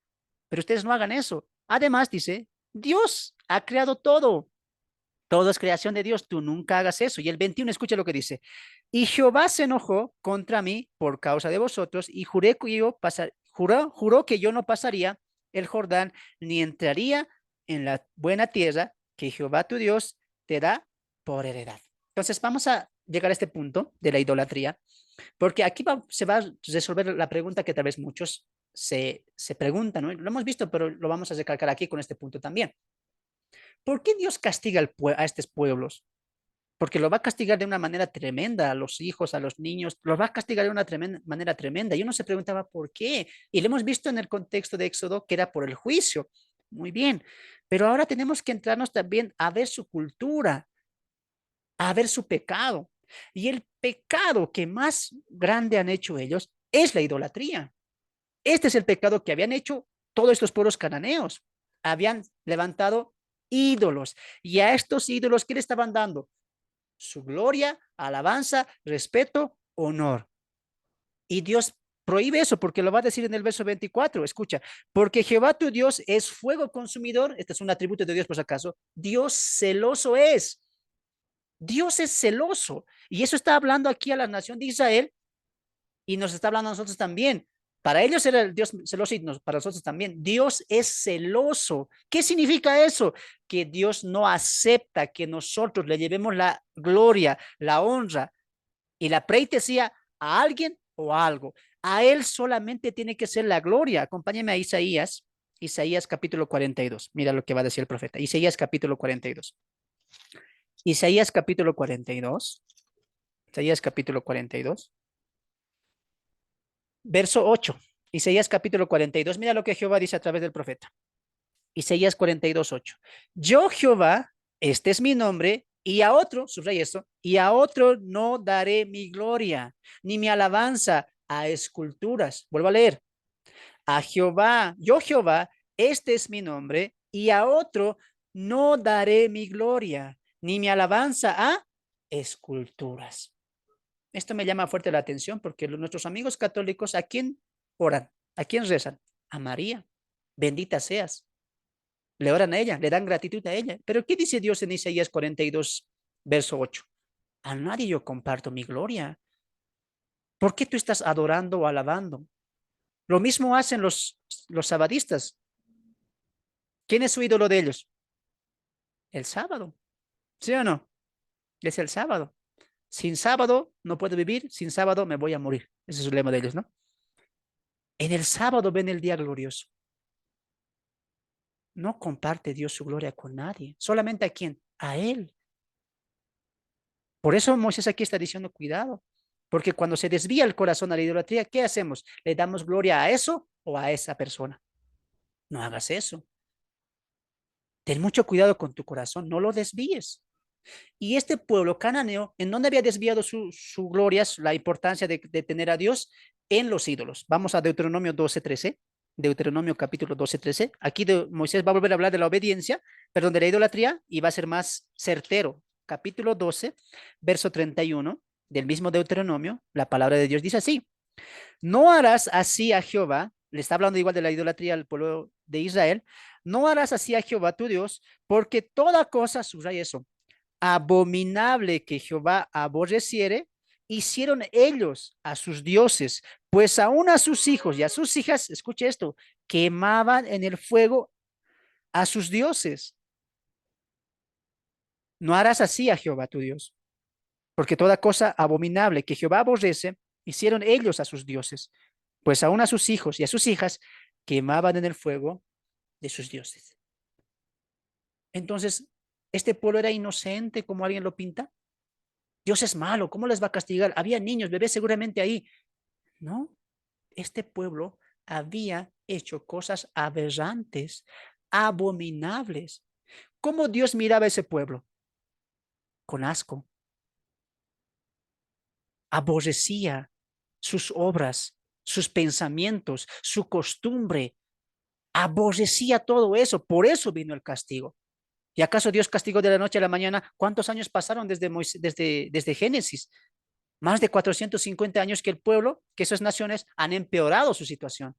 pero ustedes no hagan eso. Además, dice, Dios ha creado todo. Todo es creación de Dios, tú nunca hagas eso. Y el 21, escucha lo que dice. Y Jehová se enojó contra mí por causa de vosotros y juró que yo no pasaría el Jordán ni entraría en la buena tierra que Jehová tu Dios te da por heredad. Entonces vamos a llegar a este punto de la idolatría, porque aquí se va a resolver la pregunta que tal vez muchos se preguntan, ¿no? Lo hemos visto, pero lo vamos a recalcar aquí con este punto también. ¿Por qué Dios castiga a estos pueblos? Porque lo va a castigar de una manera tremenda a los hijos, a los niños, los va a castigar de una manera tremenda. Y uno se preguntaba por qué. Y lo hemos visto en el contexto de Éxodo que era por el juicio. Muy bien. Pero ahora tenemos que entrarnos también a ver su cultura, a ver su pecado. Y el pecado que más grande han hecho ellos es la idolatría. Este es el pecado que habían hecho todos estos pueblos cananeos. Habían levantado ídolos. Y a estos ídolos, ¿qué le estaban dando? Su gloria, alabanza, respeto, honor. Y Dios prohíbe eso porque lo va a decir en el verso 24. Escucha, porque Jehová tu Dios es fuego consumidor. Este es un atributo de Dios por si acaso. Dios celoso es. Dios es celoso. Y eso está hablando aquí a la nación de Israel y nos está hablando a nosotros también. Para ellos era el Dios celoso y para nosotros también. Dios es celoso. ¿Qué significa eso? Que Dios no acepta que nosotros le llevemos la gloria, la honra y la pleitesía a alguien o a algo. A Él solamente tiene que ser la gloria. Acompáñame a Isaías, Isaías capítulo 42. Mira lo que va a decir el profeta. Isaías capítulo 42. Isaías capítulo 42. Isaías capítulo 42. Verso 8. Isaías capítulo 42. Mira lo que Jehová dice a través del profeta. Isaías 42, 8. Yo Jehová, este es mi nombre, y a otro, subraya esto, y a otro no daré mi gloria, ni mi alabanza a esculturas. Vuelvo a leer. A Jehová, yo Jehová, este es mi nombre, y a otro no daré mi gloria, ni mi alabanza a esculturas. Esto me llama fuerte la atención porque nuestros amigos católicos, ¿a quién oran? ¿A quién rezan? A María. Bendita seas. Le oran a ella, le dan gratitud a ella. Pero ¿qué dice Dios en Isaías 42, verso 8? A nadie yo comparto mi gloria. ¿Por qué tú estás adorando o alabando? Lo mismo hacen los sabadistas. ¿Quién es su ídolo de ellos? El sábado. ¿Sí o no? Es el sábado. Sin sábado no puedo vivir, sin sábado me voy a morir. Ese es el lema de ellos, ¿no? En el sábado ven el día glorioso. No comparte Dios su gloria con nadie. ¿Solamente a quién? A Él. Por eso Moisés aquí está diciendo cuidado. Porque cuando se desvía el corazón a la idolatría, ¿qué hacemos? ¿Le damos gloria a eso o a esa persona? No hagas eso. Ten mucho cuidado con tu corazón, no lo desvíes. Y este pueblo cananeo, ¿en dónde había desviado su gloria, la importancia de tener a Dios? En los ídolos. Vamos a Deuteronomio 12:13. Deuteronomio capítulo 12:13. Aquí Moisés va a volver a hablar de la obediencia, perdón, de la idolatría y va a ser más certero. Capítulo 12, verso 31 del mismo Deuteronomio, la palabra de Dios dice así: no harás así a Jehová, le está hablando igual de la idolatría al pueblo de Israel, no harás así a Jehová tu Dios, porque toda cosa, subraya eso, abominable que Jehová aborreciere, hicieron ellos a sus dioses, pues aún a sus hijos y a sus hijas, escuche esto, quemaban en el fuego a sus dioses. No harás así a Jehová tu Dios, porque toda cosa abominable que Jehová aborrece, hicieron ellos a sus dioses, pues aún a sus hijos y a sus hijas quemaban en el fuego de sus dioses. Entonces, ¿este pueblo era inocente como alguien lo pinta? Dios es malo, ¿cómo les va a castigar? Había niños, bebés seguramente ahí. No, este pueblo había hecho cosas aberrantes, abominables. ¿Cómo Dios miraba a ese pueblo? Con asco. Aborrecía sus obras, sus pensamientos, su costumbre. Aborrecía todo eso. Por eso vino el castigo. ¿Y acaso Dios castigó de la noche a la mañana? ¿Cuántos años pasaron desde Génesis? Más de 450 años que el pueblo, que esas naciones han empeorado su situación.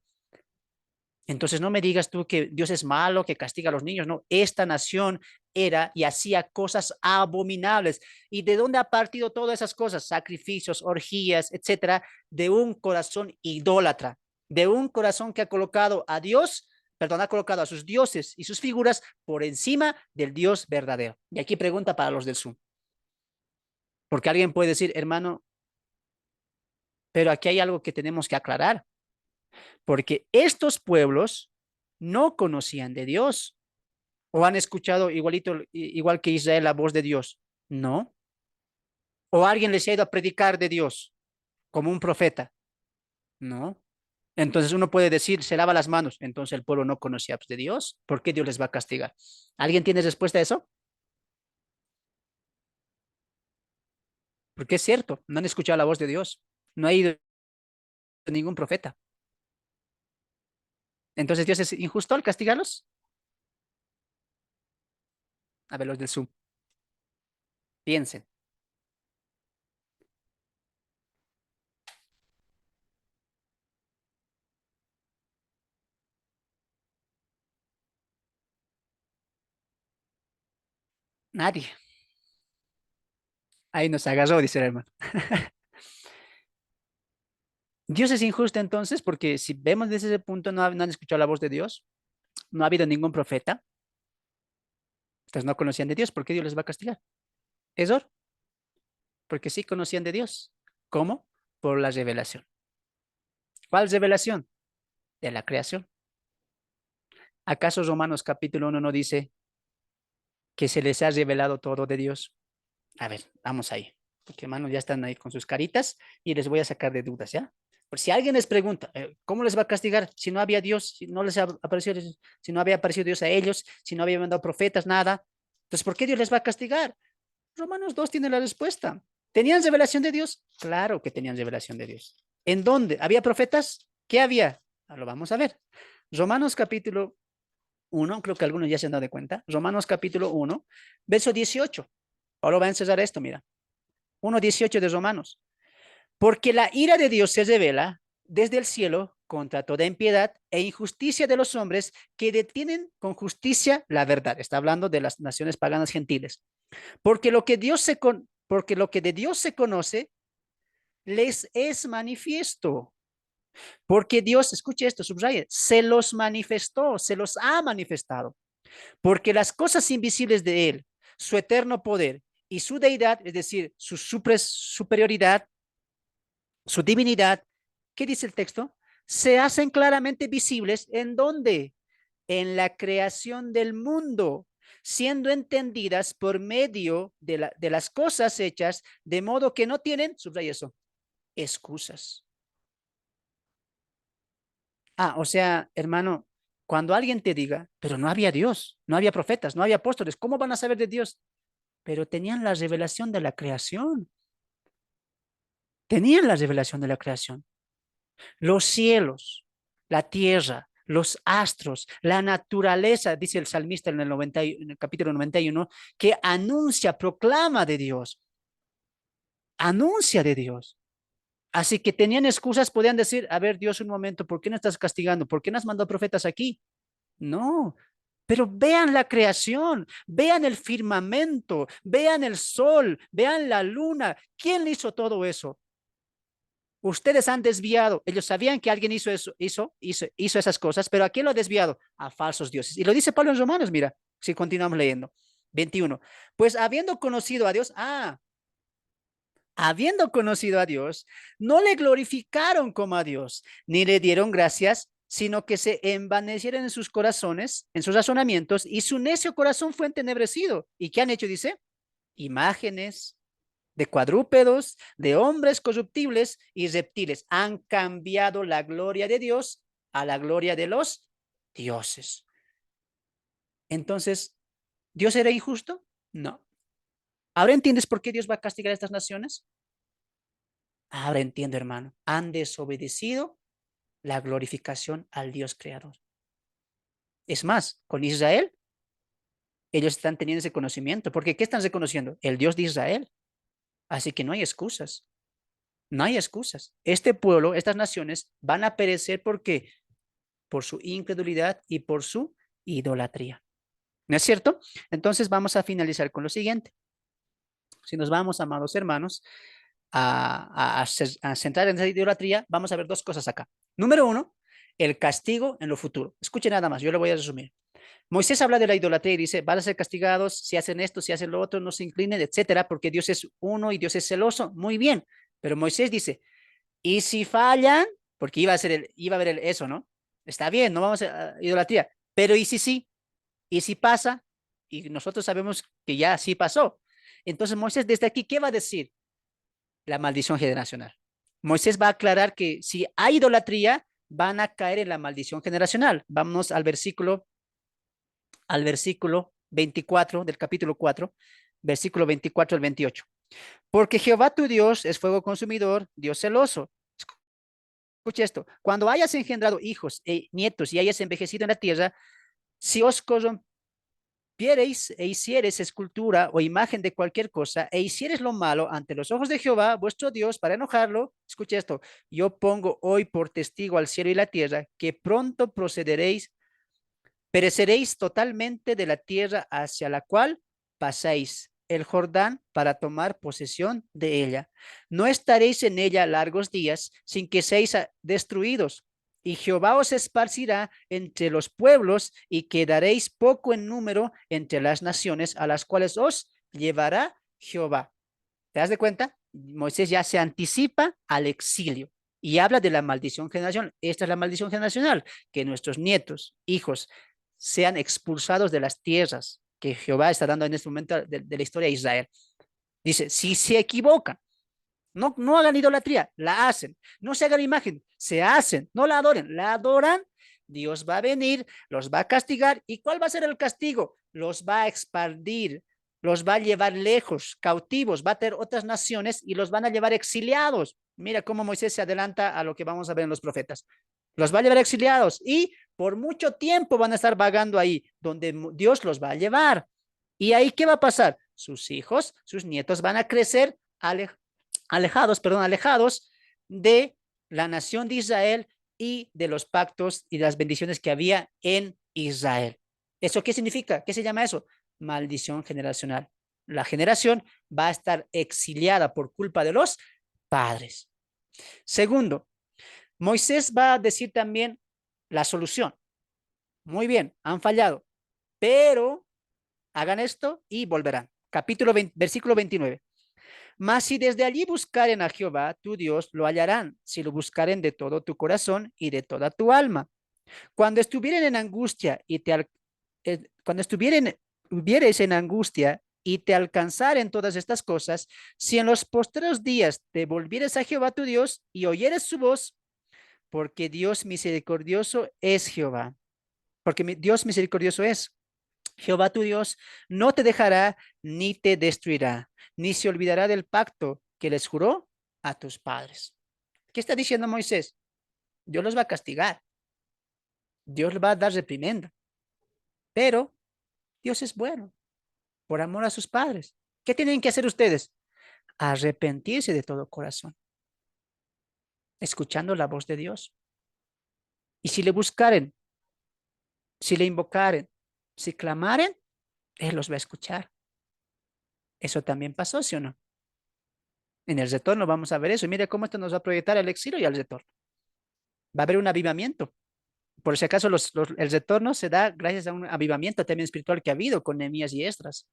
Entonces no me digas tú que Dios es malo, que castiga a los niños. No, esta nación era y hacía cosas abominables. ¿Y de dónde ha partido todas esas cosas? Sacrificios, orgías, etcétera, de un corazón idólatra, de un corazón que ha colocado a Dios, perdón, ha colocado a sus dioses y sus figuras por encima del Dios verdadero. Y aquí pregunta para los del Zoom. Porque alguien puede decir, hermano, pero aquí hay algo que tenemos que aclarar. Porque estos pueblos no conocían de Dios o han escuchado igual que Israel la voz de Dios. No. O alguien les ha ido a predicar de Dios como un profeta. No. Entonces uno puede decir, se lava las manos. Entonces el pueblo no conocía de Dios. ¿Por qué Dios les va a castigar? ¿Alguien tiene respuesta a eso? Porque es cierto, no han escuchado la voz de Dios. No ha ido ningún profeta. Entonces Dios es injusto al castigarlos. A ver, los del Zoom, piensen. Nadie. Ahí nos agarró, dice el hermano. Dios es injusto entonces, porque si vemos desde ese punto, no han escuchado la voz de Dios, no ha habido ningún profeta, entonces no conocían de Dios, ¿por qué Dios les va a castigar? Eso, porque sí conocían de Dios. ¿Cómo? Por la revelación. ¿Cuál revelación? De la creación. ¿Acaso Romanos capítulo 1 no dice que se les ha revelado todo de Dios? A ver, vamos ahí, porque hermanos ya están ahí con sus caritas y les voy a sacar de dudas, ¿ya? Por si alguien les pregunta, ¿cómo les va a castigar si no había Dios, si no les ha aparecido, si no había aparecido Dios a ellos, si no había mandado profetas, nada? Entonces, ¿por qué Dios les va a castigar? Romanos 2 tiene la respuesta. ¿Tenían revelación de Dios? Claro que tenían revelación de Dios. ¿En dónde? ¿Había profetas? ¿Qué había? Lo vamos a ver. Romanos capítulo 1, creo que algunos ya se han dado cuenta. Romanos capítulo 1, verso 18. Ahora va a encerrar esto, mira. 1:18 de Romanos. Porque la ira de Dios se revela desde el cielo contra toda impiedad e injusticia de los hombres que detienen con justicia la verdad. Está hablando de las naciones paganas gentiles. Porque lo que de Dios se conoce les es manifiesto. Porque Dios, escuche esto, subraye, se los manifestó, se los ha manifestado. Porque las cosas invisibles de Él, su eterno poder y su deidad, es decir, su superioridad, su divinidad, ¿qué dice el texto? Se hacen claramente visibles en dónde? En la creación del mundo, siendo entendidas por medio de las cosas hechas, de modo que no tienen, subraya eso, excusas. O sea, hermano, cuando alguien te diga, pero no había Dios, no había profetas, no había apóstoles, ¿cómo van a saber de Dios? Pero tenían la revelación de la creación. Tenían la revelación de la creación. Los cielos, la tierra, los astros, la naturaleza, dice el salmista en el capítulo 91, que anuncia, proclama de Dios, anuncia de Dios. Así que tenían excusas, podían decir, a ver, Dios, un momento, ¿por qué no estás castigando? ¿Por qué no has mandado profetas aquí? No, pero vean la creación, vean el firmamento, vean el sol, vean la luna. ¿Quién hizo todo eso? Ustedes han desviado. Ellos sabían que alguien hizo eso, hizo esas cosas, pero ¿a quién lo ha desviado? A falsos dioses. Y lo dice Pablo en Romanos, mira, si continuamos leyendo. 21. Pues habiendo conocido a Dios, habiendo conocido a Dios, no le glorificaron como a Dios, ni le dieron gracias, sino que se envanecieron en sus corazones, en sus razonamientos, y su necio corazón fue entenebrecido. ¿Y qué han hecho? Dice, imágenes. de cuadrúpedos, de hombres corruptibles y reptiles. Han cambiado la gloria de Dios a la gloria de los dioses. Entonces, ¿Dios era injusto? No. ¿Ahora entiendes por qué Dios va a castigar a estas naciones? Ahora entiendo, hermano. Han desobedecido la glorificación al Dios creador. Es más, con Israel, ellos están teniendo ese conocimiento, porque ¿qué están reconociendo? El Dios de Israel. Así que no hay excusas. No hay excusas. Este pueblo, estas naciones van a perecer porque por su incredulidad y por su idolatría. ¿No es cierto? Entonces vamos a finalizar con lo siguiente. Si nos vamos, amados hermanos, a centrar en esa idolatría, vamos a ver dos cosas acá. Número uno, el castigo en lo futuro. Escuche nada más, yo lo voy a resumir. Moisés habla de la idolatría y dice, van a ser castigados si hacen esto, si hacen lo otro, no se inclinen, etcétera, porque Dios es uno y Dios es celoso. Muy bien. Pero Moisés dice, y si fallan, porque iba a haber eso, ¿no? Está bien, no vamos a idolatría, pero ¿y si sí? ¿Y si pasa? Y nosotros sabemos que ya sí pasó. Entonces Moisés desde aquí, ¿qué va a decir? La maldición generacional. Moisés va a aclarar que si hay idolatría, van a caer en la maldición generacional. Vámonos al versículo 24 del capítulo 4, versículo 24 al 28. Porque Jehová tu Dios es fuego consumidor, Dios celoso. Escucha esto, cuando hayas engendrado hijos e nietos y hayas envejecido en la tierra, si os rompiereis e hiciereis escultura o imagen de cualquier cosa e hiciereis lo malo ante los ojos de Jehová, vuestro Dios, para enojarlo, escucha esto, yo pongo hoy por testigo al cielo y la tierra que pronto procederéis, pereceréis totalmente de la tierra hacia la cual pasáis el Jordán para tomar posesión de ella. No estaréis en ella largos días sin que seáis destruidos. Y Jehová os esparcirá entre los pueblos y quedaréis poco en número entre las naciones a las cuales os llevará Jehová. ¿Te das de cuenta? Moisés ya se anticipa al exilio y habla de la maldición generacional. Esta es la maldición generacional, que nuestros nietos, hijos, sean expulsados de las tierras que Jehová está dando en este momento de la historia de Israel. Dice, si se equivocan, no hagan idolatría, la hacen. No se hagan imagen, se hacen. No la adoren, la adoran. Dios va a venir, los va a castigar. ¿Y cuál va a ser el castigo? Los va a expandir, los va a llevar lejos, cautivos, va a tener otras naciones y los van a llevar exiliados. Mira cómo Moisés se adelanta a lo que vamos a ver en los profetas. Los va a llevar exiliados y por mucho tiempo van a estar vagando ahí, donde Dios los va a llevar. ¿Y ahí qué va a pasar? Sus hijos, sus nietos van a crecer alejados de la nación de Israel y de los pactos y las bendiciones que había en Israel. ¿Eso qué significa? ¿Qué se llama eso? Maldición generacional. La generación va a estar exiliada por culpa de los padres. Segundo, Moisés va a decir también la solución. Muy bien, han fallado, pero hagan esto y volverán. Capítulo 20, versículo 29. Mas si desde allí buscaren a Jehová, tu Dios, lo hallarán, si lo buscaren de todo tu corazón y de toda tu alma. Cuando estuvieren en angustia y cuando hubieres en angustia y te alcanzaren todas estas cosas, si en los postreros días te volvieres a Jehová tu Dios y oyeres su voz, porque Dios misericordioso es Jehová, porque Dios misericordioso es. Jehová tu Dios no te dejará ni te destruirá, ni se olvidará del pacto que les juró a tus padres. ¿Qué está diciendo Moisés? Dios los va a castigar, Dios les va a dar reprimenda, pero Dios es bueno, por amor a sus padres. ¿Qué tienen que hacer ustedes? Arrepentirse de todo corazón, escuchando la voz de Dios. Y si le buscaren, si le invocaren, si clamaren, Él los va a escuchar. Eso también pasó, ¿sí o no? En el retorno vamos a ver eso. Y mire cómo esto nos va a proyectar al exilio y al retorno. Va a haber un avivamiento. Por si acaso el retorno se da gracias a un avivamiento también espiritual que ha habido con Nehemías y Esdras.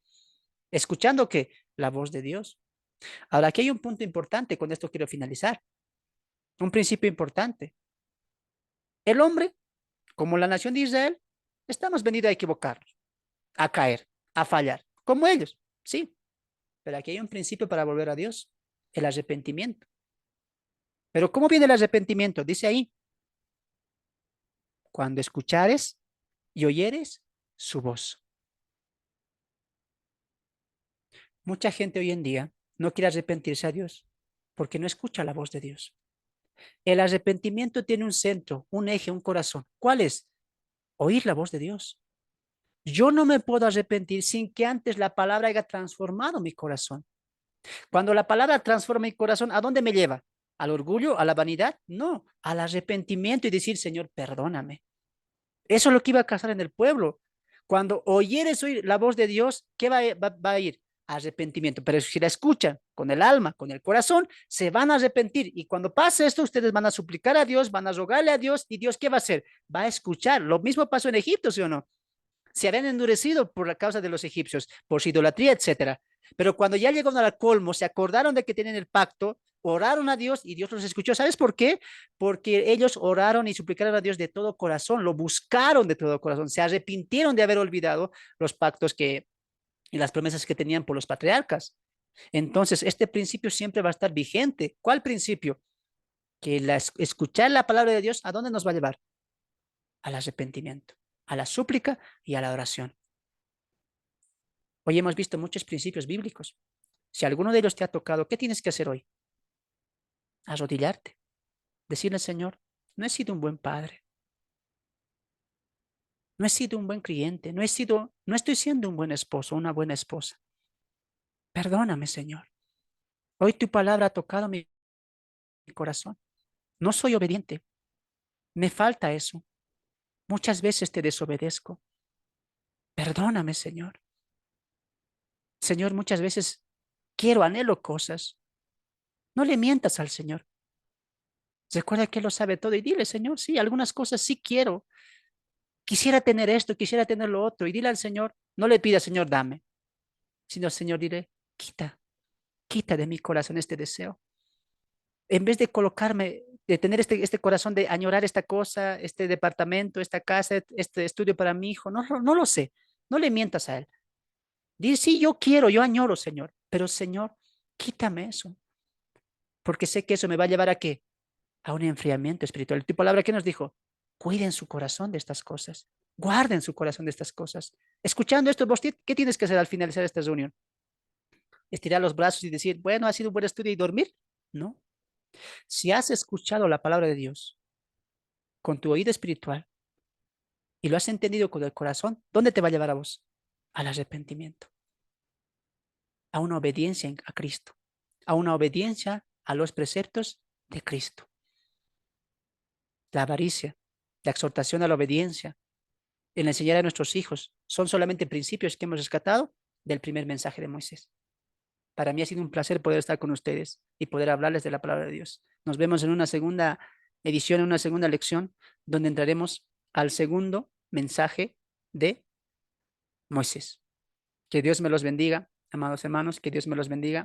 Escuchando que la voz de Dios. Ahora, aquí hay un punto importante, con esto quiero finalizar. Un principio importante. El hombre, como la nación de Israel, estamos venidos a equivocarnos, a caer, a fallar, como ellos, sí. Pero aquí hay un principio para volver a Dios, el arrepentimiento. Pero ¿cómo viene el arrepentimiento? Dice ahí, cuando escuchares y oyeres su voz. Mucha gente hoy en día no quiere arrepentirse a Dios porque no escucha la voz de Dios. El arrepentimiento tiene un centro, un eje, un corazón. ¿Cuál es? Oír la voz de Dios. Yo no me puedo arrepentir sin que antes la palabra haya transformado mi corazón. Cuando la palabra transforma mi corazón, ¿a dónde me lleva? ¿Al orgullo? ¿A la vanidad? No, al arrepentimiento y decir, Señor, perdóname. Eso es lo que iba a pasar en el pueblo. Cuando oyeres oír la voz de Dios, ¿qué va a ir? Arrepentimiento. Pero si la escuchan con el alma, con el corazón, se van a arrepentir. Y cuando pase esto, ustedes van a suplicar a Dios, van a rogarle a Dios, y Dios, ¿qué va a hacer? Va a escuchar. Lo mismo pasó en Egipto, ¿sí o no? Se habían endurecido por la causa de los egipcios, por su idolatría, etcétera. Pero cuando ya llegaron al colmo, se acordaron de que tienen el pacto, oraron a Dios y Dios los escuchó. ¿Sabes por qué? Porque ellos oraron y suplicaron a Dios de todo corazón, lo buscaron de todo corazón, se arrepintieron de haber olvidado los pactos y las promesas que tenían por los patriarcas. Entonces, este principio siempre va a estar vigente. ¿Cuál principio? Que escuchar la palabra de Dios, ¿a dónde nos va a llevar? Al arrepentimiento, a la súplica y a la oración. Hoy hemos visto muchos principios bíblicos. Si alguno de ellos te ha tocado, ¿qué tienes que hacer hoy? Arrodillarte, decirle, Señor, no he sido un buen padre, no he sido un buen cliente, no estoy siendo un buen esposo, una buena esposa. Perdóname, Señor. Hoy tu palabra ha tocado mi corazón. No soy obediente. Me falta eso. Muchas veces te desobedezco. Perdóname, Señor. Señor, muchas veces quiero, anhelo cosas. No le mientas al Señor. Recuerda que Él lo sabe todo y dile, Señor, sí, algunas cosas sí quiero. Quisiera tener esto, quisiera tener lo otro. Y dile al Señor, no le pida, Señor, dame, sino, Señor, dile, quita de mi corazón este deseo. En vez de colocarme, de tener este corazón de añorar esta cosa, este departamento, esta casa, este estudio para mi hijo, no lo sé. No le mientas a Él. Dile, sí, yo quiero, yo añoro, Señor, pero Señor, quítame eso, porque sé que eso me va a llevar a qué? A un enfriamiento espiritual. Tu palabra, ¿qué nos dijo? Cuiden su corazón de estas cosas. Guarden su corazón de estas cosas. Escuchando esto, vos, ¿qué tienes que hacer al finalizar esta reunión? ¿Estirar los brazos y decir, bueno, ha sido un buen estudio y dormir? No. Si has escuchado la palabra de Dios con tu oído espiritual y lo has entendido con el corazón, ¿dónde te va a llevar a vos? Al arrepentimiento, a una obediencia a Cristo, a una obediencia a los preceptos de Cristo. La avaricia, la exhortación a la obediencia, el enseñar a nuestros hijos, son solamente principios que hemos rescatado del primer mensaje de Moisés. Para mí ha sido un placer poder estar con ustedes y poder hablarles de la palabra de Dios. Nos vemos en una segunda edición, en una segunda lección, donde entraremos al segundo mensaje de Moisés. Que Dios me los bendiga, amados hermanos, que Dios me los bendiga.